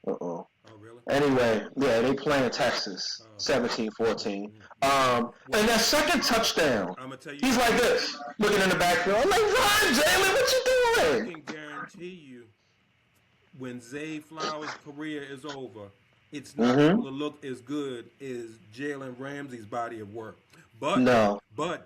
Oh, really? Anyway, yeah, they playing Texas, 17-14. And that second touchdown, I'm gonna tell you, he's like this, looking in the backfield. I'm like, run, Jalen, what you doing? I can guarantee you, when Zay Flowers' career is over, it's not going to look as good as Jalen Ramsey's body of work. But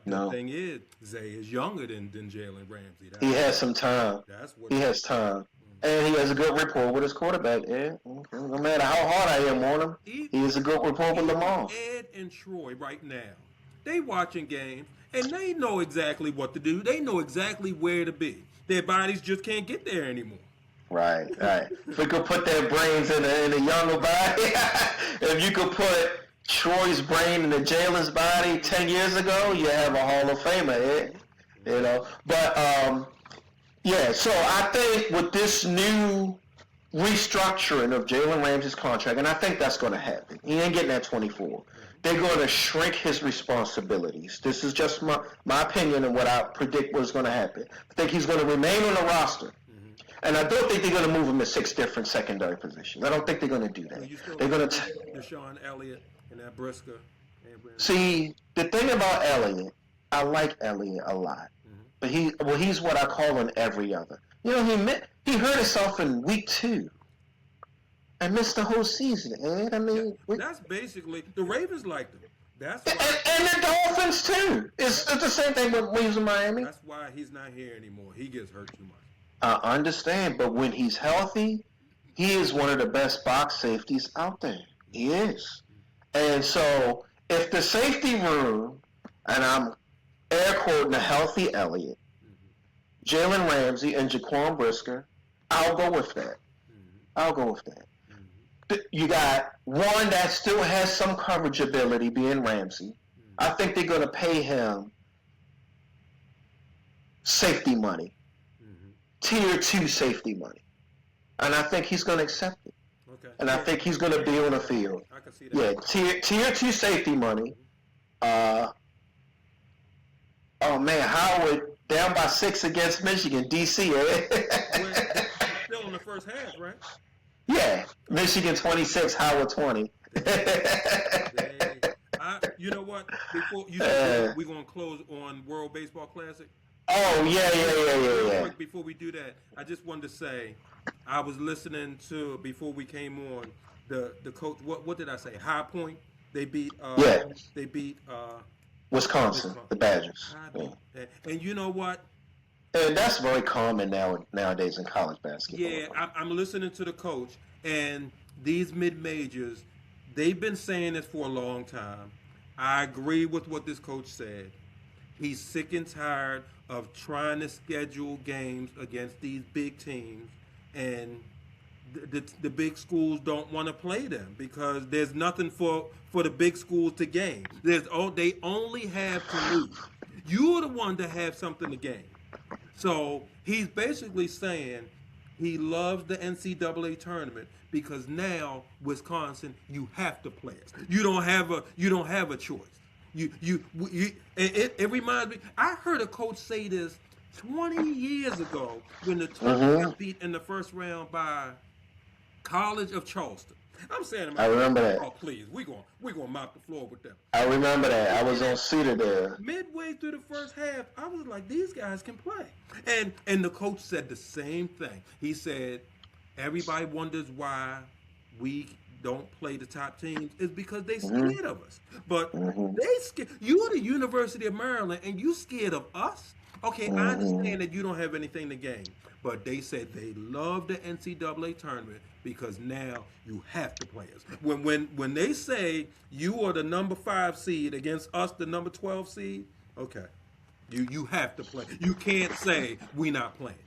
the thing is, Zay is younger than Jalen Ramsey. He has some time. He has time. And he has a good rapport with his quarterback. Yeah. No matter how hard I am on him, he has a good rapport with Lamar. Ed and Troy right now, they watching games, and they know exactly what to do. They know exactly where to be. Their bodies just can't get there anymore. Right. If we could put their brains in a younger body, if you could put Troy's brain in Jalen's body 10 years ago, you have a Hall of Famer, you know. But yeah, so I think with this new restructuring of Jalen Ramsey's contract, and I think that's going to happen. He ain't getting that 24. They're going to shrink his responsibilities. This is just my opinion and what I predict was going to happen. I think he's going to remain on the roster. And I don't think they're going to move him to 6 different secondary positions. I don't think they're going to do that. They're going to Deshaun Elliott and that Brisker. See, the thing about Elliott, I like Elliott a lot. But he's what I call an every other. You know, he hurt himself in week 2 and missed the whole season, Ed. I mean, that's basically the Ravens liked him. That's why, and the Dolphins too. It's the same thing when he was in Miami. That's why he's not here anymore. He gets hurt too much. I understand, but when he's healthy, he is one of the best box safeties out there. He is. And so, if the safety room, and I'm air quoting a healthy Elliott, Jalen Ramsey, and Jaquan Brisker, I'll go with that. You got one that still has some coverage ability, being Ramsey. I think they're going to pay him safety money, tier 2 safety money, and I think he's going to accept it. Okay. And I think he's going to be on the field. I can see that. Yeah, tier 2 safety money. Oh man, Howard down by 6 against Michigan, DC. Still in the first half, right? Yeah, Michigan 26, Howard 20. You know what? Before you said we're gonna close on World Baseball Classic. Oh yeah. Quick, before we do that, I just wanted to say, I was listening to before we came on the coach. What did I say? High Point. They beat. They beat. Wisconsin, the Badgers. Yeah. And you know what? And that's very common nowadays in college basketball. Yeah, I'm listening to the coach, and these mid-majors, they've been saying this for a long time. I agree with what this coach said. He's sick and tired of trying to schedule games against these big teams, and the big schools don't want to play them because there's nothing for the big schools to gain. They only have to lose. You're the one to have something to gain. So he's basically saying he loves the NCAA tournament because now Wisconsin, you have to play it. You don't have a choice. It reminds me. I heard a coach say this 20 years ago when the Terps got beat in the first round by College of Charleston. I'm saying, I remember that. Oh, please, we're gonna mop the floor with them. I remember that. I was on Cedar there. Midway through the first half, I was like, these guys can play. And the coach said the same thing. He said, everybody wonders why we don't play the top teams is because they Mm-hmm. scared of us. But Mm-hmm. they scared. You're the University of Maryland, and you scared of us. Okay, I Mm-hmm. understand that you don't have anything to gain, but they said they love the NCAA tournament because now you have to play us. When they say you are the number 5 seed against us, the number 12 seed, okay, you have to play. You can't say we not playing.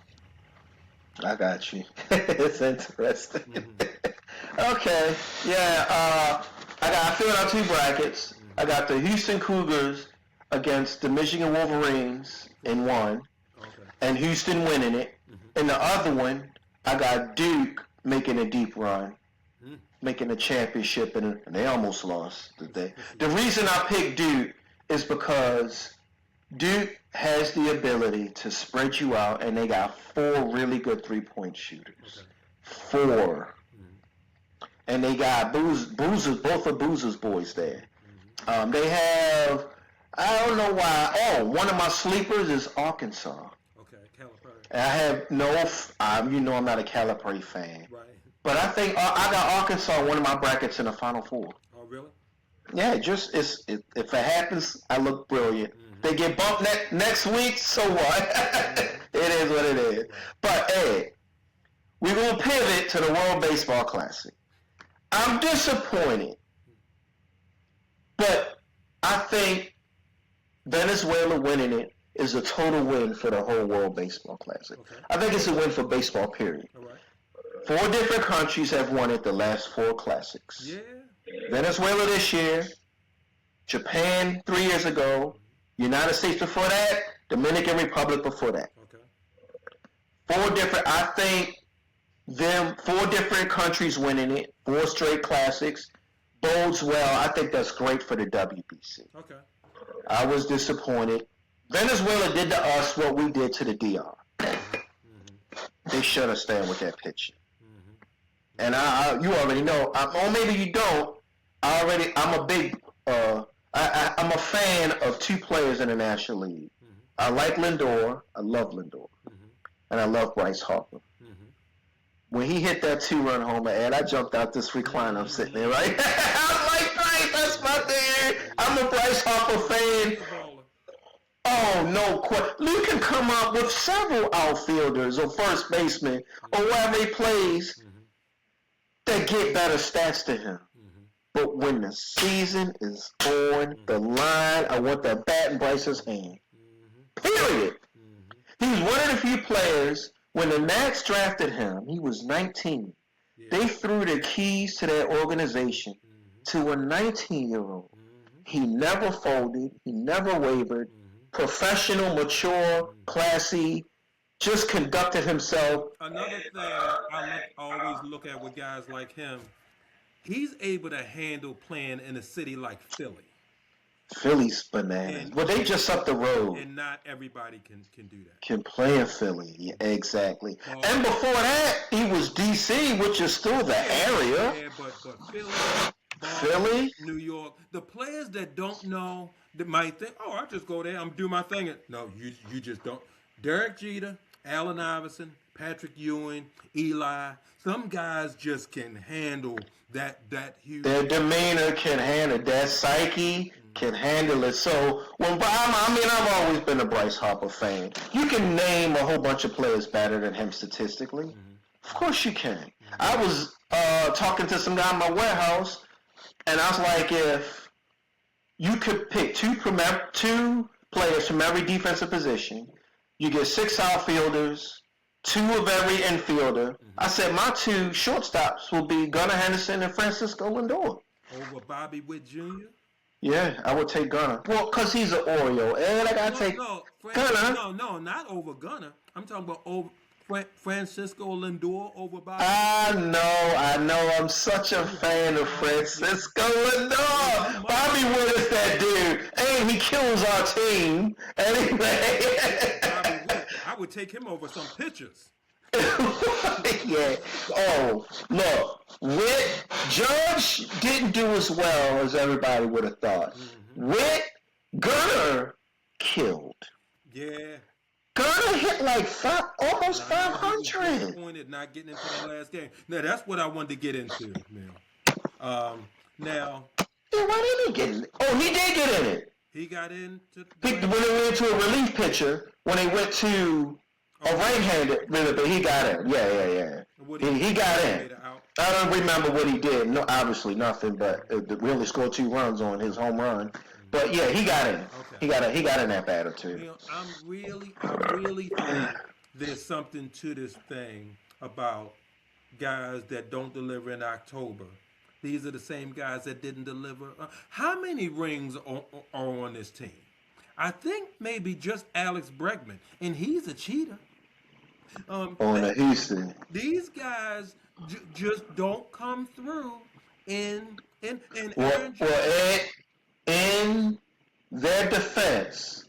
I got you. It's interesting. Mm-hmm. Okay, yeah. I filled out two brackets. I Mm-hmm. got the Houston Cougars against the Michigan Wolverines in Okay. one, Okay. and Houston winning it. Mm-hmm. In the other one, I got Duke making a deep run, Mm-hmm. making a championship, and they almost lost. Did they? This is The reason I picked Duke is because Duke has the ability to spread you out, and they got four really good three-point okay. shooters. Four. Mm-hmm. And they got Boozers, both of Boozer's boys there. Mm-hmm. They have, I don't know why. Oh, one of my sleepers is Arkansas. Okay. Calipari. And I have no, you know I'm not a Calipari fan. Right. But I think I got Arkansas in one of my brackets in the Final Four. Oh, really? Yeah, if it happens, I look brilliant. Mm-hmm. They get bumped next week, so what? Mm-hmm. It is what it is. Right. But, hey, we're going to pivot to the World Baseball Classic. I'm disappointed, but I think Venezuela winning it is a total win for the whole World Baseball Classic. Okay. I think it's a win for baseball, period. All right. 4 different countries have won it the last 4 classics. Yeah. Venezuela this year, Japan 3 years ago, United States before that, Dominican Republic before that. Okay. I think 4 different countries winning it, 4 straight classics, bodes well. I think that's great for the WBC. Okay. I was disappointed. Venezuela did to us what we did to the DR. Mm-hmm. They should have stayed with that pitching. Mm-hmm. And you already know, or maybe you don't. I'm a big, I'm a fan of 2 players in the National League. Mm-hmm. I like Lindor. I love Lindor. Mm-hmm. And I love Bryce Harper. Mm-hmm. When he hit that 2-run homer, and I jumped out this recliner I'm sitting there, right? I'm like, Bryce, that's my thing. I'm a Bryce Harper fan. Oh, no question. You can come up with several outfielders or first basemen or wherever he plays that get better stats than him. But when the season is on the line, I want that bat in Bryce's hand. Period. He's one of the few players, when the Nats drafted him, he was 19. Yeah. They threw the keys to their organization to a 19-year-old. He never folded. He never wavered. Professional, mature, classy, just conducted himself. Another thing I always look at with guys like him, he's able to handle playing in a city like Philly. Philly's bananas. Well, they just up the road. And not everybody can do that. Can play in Philly. Yeah, exactly. And before that, he was D.C., which is still the area. Yeah, but Philly, Philly, New York, the players that don't know, that might think, oh, I just go there, I'm do my thing. No, you just don't. Derek Jeter, Allen Iverson, Patrick Ewing, Eli, some guys just can handle that huge. Their demeanor can handle it. Their psyche can handle it. So I've always been a Bryce Harper fan. You can name a whole bunch of players better than him statistically. Of course you can. I was talking to some guy in my warehouse, and I was like, if you could pick 2 players from every defensive position, you get 6 outfielders, 2 of every infielder. I said my 2 shortstops will be Gunnar Henderson and Francisco Lindor. Over Bobby Witt Jr.? Yeah, I would take Gunnar. Well, because he's an Oreo. And I got to take Gunnar. No, not over Gunnar. I'm talking about over Francisco Lindor over Bobby. I know. I'm such a fan of Francisco Lindor. Bobby Witt is that dude. And he kills our team. Anyway. Bobby Witt, I would take him over some pitchers. Yeah. Oh, look. Witt, Judge didn't do as well as everybody would have thought. Witt, Gunnar killed. Yeah. Gunnar hit like almost 500. Disappointed not getting into the last game. Now that's what I wanted to get into, man. Now Yeah, why didn't he get in it? Oh, he did get in it. he got into When they went to a relief pitcher, when they went to a right-handed, but he got in. Yeah. He got in. I don't remember what he did. No, obviously nothing. But we only scored 2 runs on his home run. But yeah, he got in. Okay. He got in that batter too. You know, I really think there's something to this thing about guys that don't deliver in October. These are the same guys that didn't deliver. How many rings are on this team? I think maybe just Alex Bregman, and he's a cheater. On the Houston. These guys just don't come through in well, in their defense,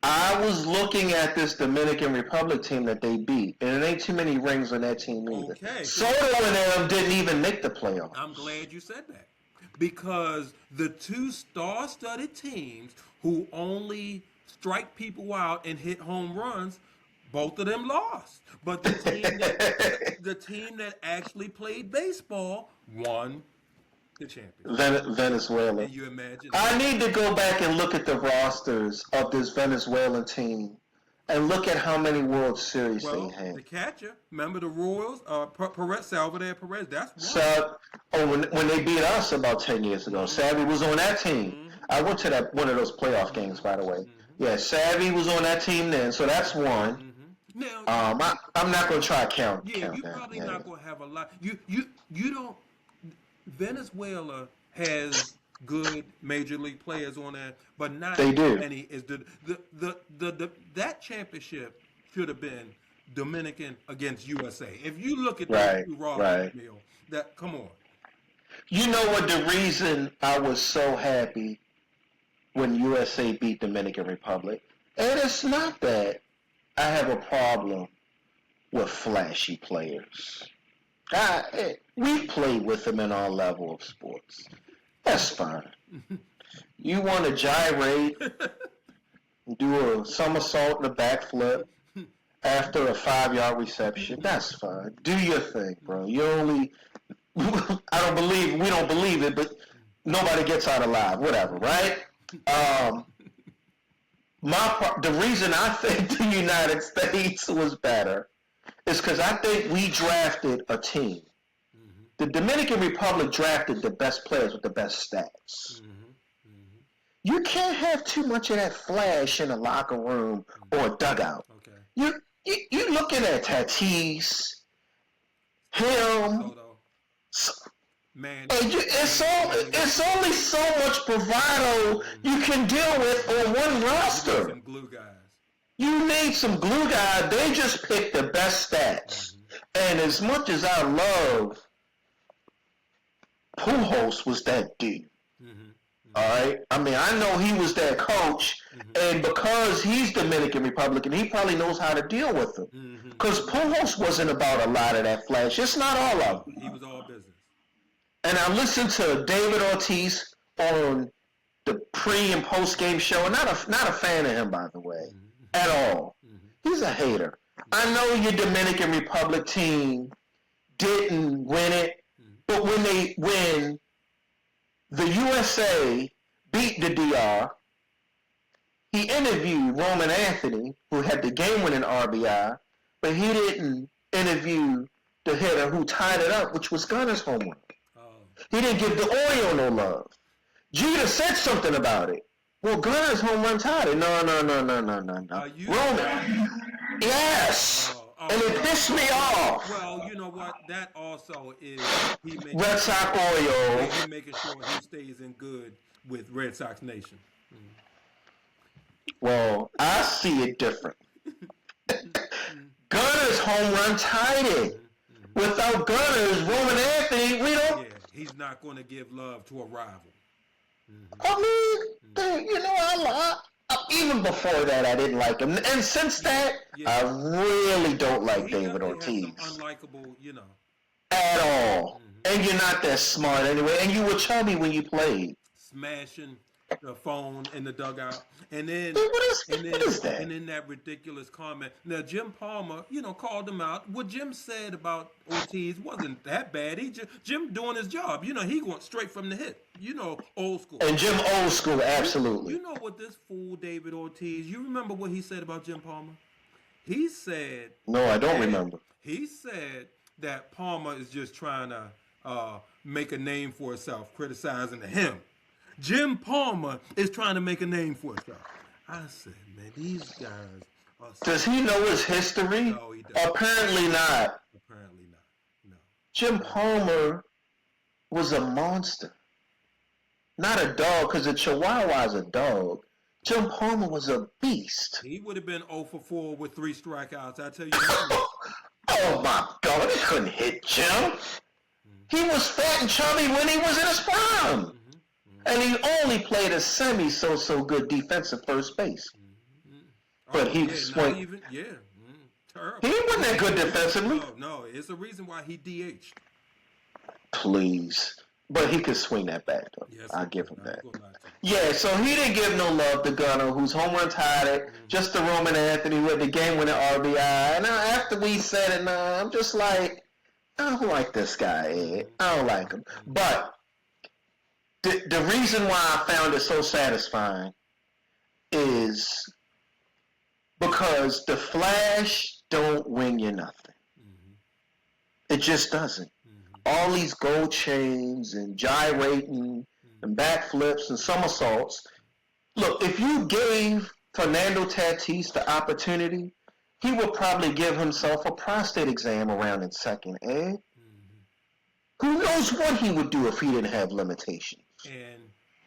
I was looking at this Dominican Republic team that they beat, and it ain't too many rings on that team either. Okay, Soto and them didn't even make the playoffs. I'm glad you said that, because the 2 star-studded teams who only strike people out and hit home runs, both of them lost. But the team that actually played baseball won the championship. Venezuela. Can you imagine? I need to go back and look at the rosters of this Venezuelan team and look at how many World Series they had. The catcher, remember the Royals, Salvador Perez, that's one. So, when they beat us about 10 years ago, Savvy was on that team. Mm-hmm. I went to one of those playoff games, by the way. Mm-hmm. Yeah, Savvy was on that team then, so that's one. Mm-hmm. Now, I'm not going to try to count. Yeah, you're probably not going to have a lot. You don't. Venezuela has good major league players on there, but not many. Is that championship should have been Dominican against USA. If you look at those 2 raw meal, that come on. You know what the reason I was so happy when USA beat Dominican Republic? And it's not that I have a problem with flashy players. We play with them in our level of sports. That's fine. You want to gyrate, do a somersault and a backflip after a 5-yard reception. That's fine. Do your thing, bro. We don't believe it, but nobody gets out alive. Whatever, right? The reason I think the United States was better is because I think we drafted a team. Mm-hmm. The Dominican Republic drafted the best players with the best stats. Mm-hmm. Mm-hmm. You can't have too much of that flash in a locker room or a dugout. Okay. You looking at Tatis, him. Man, it's only so much bravado you can deal with on one roster. Some glue guys. You need some glue guys. They just picked the best stats. Mm-hmm. And as much as I love Pujols was that dude. Mm-hmm. Mm-hmm. All right? I mean, I know he was that coach, and because he's Dominican Republican, he probably knows how to deal with them. Because Pujols wasn't about a lot of that flash. It's not all of it. He was all business. And I listened to David Ortiz on the pre- and post-game show. Not a fan of him, by the way, at all. He's a hater. I know your Dominican Republic team didn't win it, but when the USA beat the DR, he interviewed Roman Anthony, who had the game-winning RBI, but he didn't interview the hitter who tied it up, which was Gunner's home run. He didn't give the Oreo no love. Jeter said something about it. Well, Gunner's home run tied it. No. Roman. Yes. And it pissed me off. Well, you know what? That also is Red Sox Oreo. He making sure he stays in good with Red Sox Nation. Well, I see it different. Gunner's home run tied it. Without Gunner's, Roman Anthony, we don't. Yeah, he's not going to give love to a rival. I mean, I even before that, I didn't like him, and since that, I really don't like David Ortiz. Unlikable, at all. And you're not that smart anyway. And you were chubby when you played. Smashing the phone in the dugout, and then Dude, and what is that? then that ridiculous comment. Now Jim Palmer, called him out. What Jim said about Ortiz wasn't that bad. Jim doing his job. He going straight from the hip. Old school. And Jim old school, absolutely. You know what this fool David Ortiz? You remember what he said about Jim Palmer? He said. No, I don't remember. He said that Palmer is just trying to make a name for himself, criticizing him. Jim Palmer is trying to make a name for himself. I said, man, these guys are. Does he know his history? No, he doesn't. Apparently not. Apparently not. No. Jim Palmer was a monster. Not a dog, because a Chihuahua is a dog. Jim Palmer was a beast. He would have been 0 for 4 with 3 strikeouts. I tell you. Oh my God, they couldn't hit Jim. He was fat and chubby when he was in his prime. And he only played a so good defensive first base. But he swung. Terrible. He wasn't that good defensively. No, it's a reason why he DH'd. Please. But he could swing that bat, though. Yes, I'll give him that. Go back to Yeah, so he didn't give no love to Gunnar, who's home run tied, just the Roman Anthony with the game-winning RBI. And after we said it, I'm just like, I don't like this guy, Ed. I don't like him. But the reason why I found it so satisfying is because the flash don't win you nothing. It just doesn't. All these gold chains and gyrating and backflips and somersaults. Look, if you gave Fernando Tatis the opportunity, he would probably give himself a prostate exam around in second, Ed. Who knows what he would do if he didn't have limitations?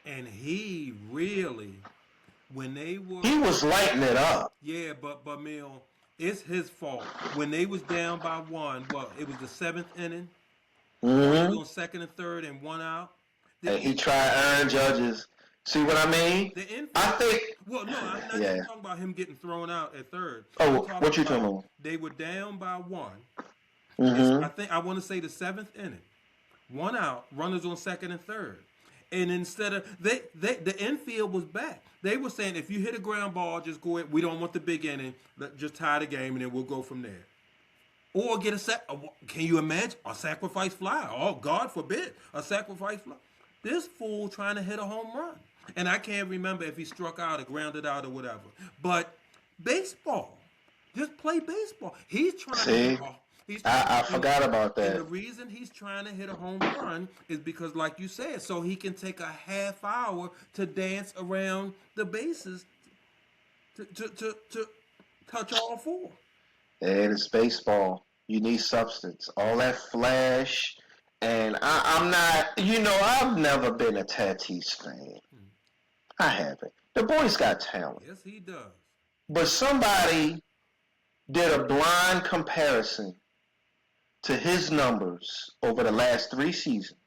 And he really, when they were... He was lighting it up. Yeah, but Mill, it's his fault. When they was down by 1, it was the 7th inning. Mm-hmm. On second and third and 1 out. And he tried Aaron Judge's. See what I mean? The infield, I think. Well, no, I'm not even talking about him getting thrown out at third. Oh, what you talking about? They were down by 1. Mm-hmm. I want to say the 7th inning. 1 out, runners on second and third. And instead of the infield was back. They were saying if you hit a ground ball, just go ahead. We don't want the big inning. Just tie the game and then we'll go from there. Or get can you imagine a sacrifice fly? Oh, God forbid, a sacrifice fly. This fool trying to hit a home run. And I can't remember if he struck out or grounded out or whatever. But baseball, just play baseball. He's trying to hit I forgot about that. And the reason he's trying to hit a home run is because, like you said, so he can take a half hour to dance around the bases to touch all 4. And it's baseball. You need substance. All that flash. And I'm not, I've never been a Tatis fan. I haven't. The boy's got talent. Yes, he does. But somebody did a blind comparison to his numbers over the last 3 seasons,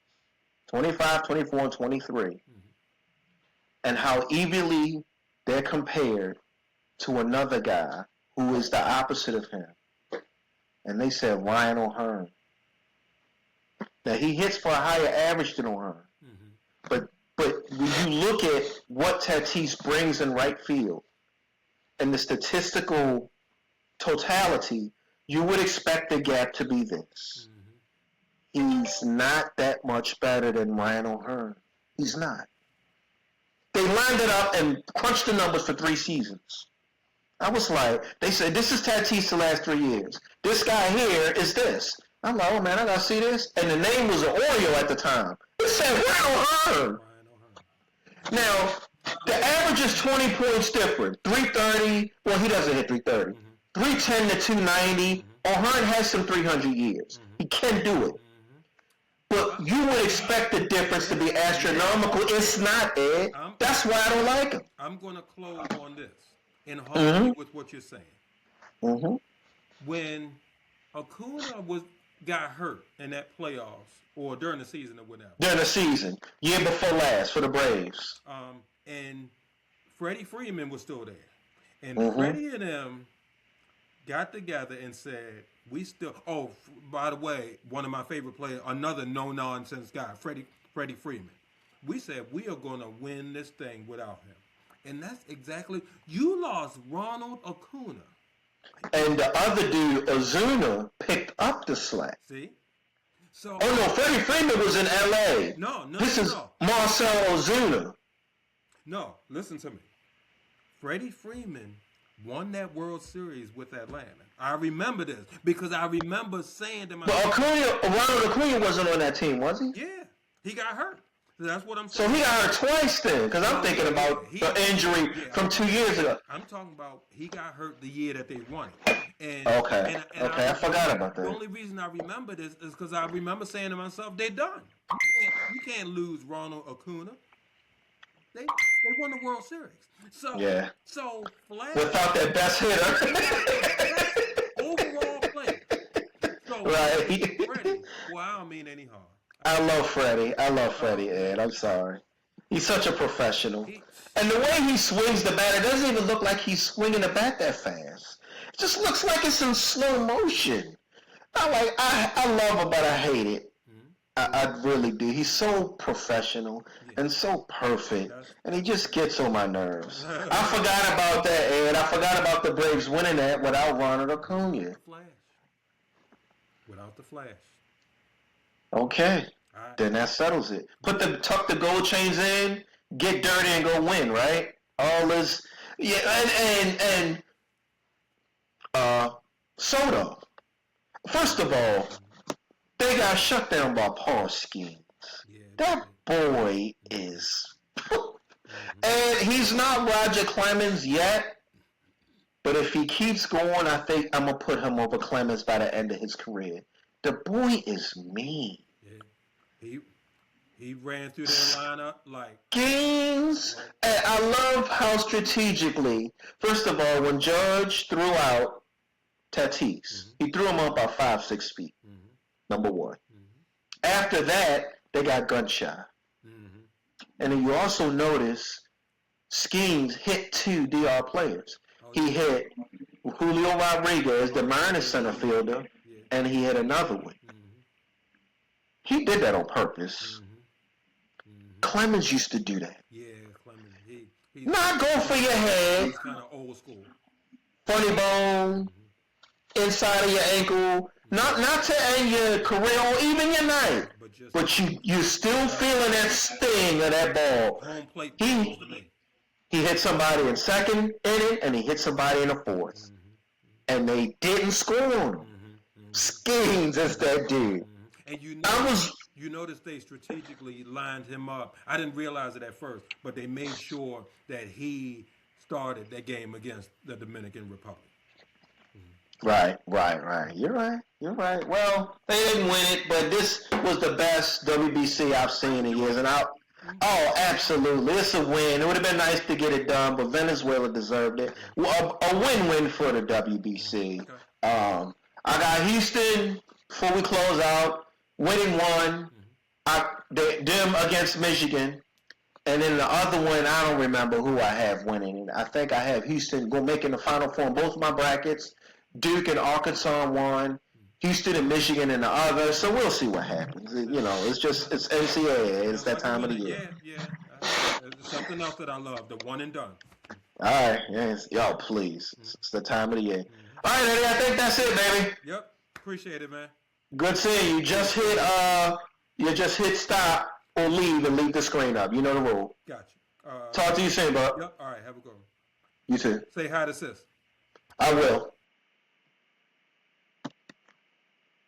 25, 24, and 23, and how evenly they're compared to another guy who is the opposite of him. And they said Ryan O'Hearn. Now, he hits for a higher average than O'Hearn. But when you look at what Tatis brings in right field and the statistical totality, you would expect the gap to be this. He's not that much better than Ryan O'Hearn. He's not. They lined it up and crunched the numbers for 3 seasons. I was like, they said, this is Tatis the last 3 years. This guy here is this. I'm like, oh, man, I got to see this. And the name was an Oreo at the time. It said Ryan O'Hearn. Now, the average is 20 points different. 330. Well, he doesn't hit 330. 310 to 290. O'Hearn has some 300 years. He can do it. But you would expect the difference to be astronomical. It's not, Ed. That's why I don't like him. I'm going to close on this in harmony with what you're saying. When Acuna got hurt in that playoffs or during the season or whatever. During the season. Year before last for the Braves. And Freddie Freeman was still there. And Freddie and them got together and said, by the way, one of my favorite players, another no-nonsense guy, Freddie Freeman. we said we are going to win this thing without him. And that's exactly, you lost Ronald Acuna. And the other dude, Ozuna, picked up the slack. See? So, oh, no, Freddie Freeman was in L.A. No. This is Marcel Ozuna. No, listen to me. Freddie Freeman won that World Series with Atlanta. I remember this because I remember saying to myself. But Ronald Acuna wasn't on that team, was he? Yeah, he got hurt. That's what I'm saying. saying. So he got hurt twice then, because I'm thinking about the injury from 2 years ago. I'm talking about he got hurt the year that they won it. And, okay, I forgot about that. The only reason I remember this is because I remember saying to myself, they're done. You can't lose Ronald Acuna. They won the World Series. So yeah. So Flash without their best hitter. Overall player. So right. Freddie, well, I don't mean any harm. I love Freddie, Ed. I'm sorry. He's such a professional. And the way he swings the bat, it doesn't even look like he's swinging the bat that fast. It just looks like it's in slow motion. I love it, but I hate it. I really do. He's so professional and so perfect, and he just gets on my nerves. I forgot about that, Ed. I forgot about the Braves winning that without Ronald Acuna. Without the Flash. Okay, then that settles it. Tuck the gold chains in, get dirty, and go win. Right? All this, and Soto. First of all, they got shut down by Paul Skeens. Yeah, that boy is... and he's not Roger Clemens yet, but if he keeps going, I think I'm going to put him over Clemens by the end of his career. The boy is mean. Yeah. He ran through their lineup like... Skeens, and I love how strategically, first of all, when Judge threw out Tatis, he threw him up about 5-6 feet. Number one. After that, they got gun shy. And then you also notice Skeens hit 2 DR players. He hit Julio Rodriguez, the Mariners center fielder, and he hit another one. He did that on purpose. Clemens used to do that. Yeah, Clemens. Not go for your head. He's kind of old school. Funny bone, inside of your ankle. Not to end your career or even your night, but you're still feeling that sting of that ball. Home plate. He hit somebody in second inning and he hit somebody in the fourth, and they didn't score on him. Skeens is that dude. And you notice they strategically lined him up. I didn't realize it at first, but they made sure that he started that game against the Dominican Republic. Right. You're right. Well, they didn't win it, but this was the best WBC I've seen in years. And absolutely. It's a win. It would have been nice to get it done, but Venezuela deserved it. Well, a win-win for the WBC. I got Houston, before we close out, winning one. Them against Michigan. And then the other one, I don't remember who I have winning. I think I have Houston making the Final Four in both my brackets. Duke and Arkansas won, Houston and Michigan in the other. So we'll see what happens. It's NCAA. It's that time of the year. Yeah. Something else that I love, the one and done. All right, yes. Yo, please. It's the time of the year. All right, Eddie, I think that's it, baby. Yep. Appreciate it, man. Good seeing you. Just hit stop or leave and leave the screen up. You know the rule. Gotcha. Talk to you soon, bud. Yep. All right, have a good one. You too. Say hi to sis. I will.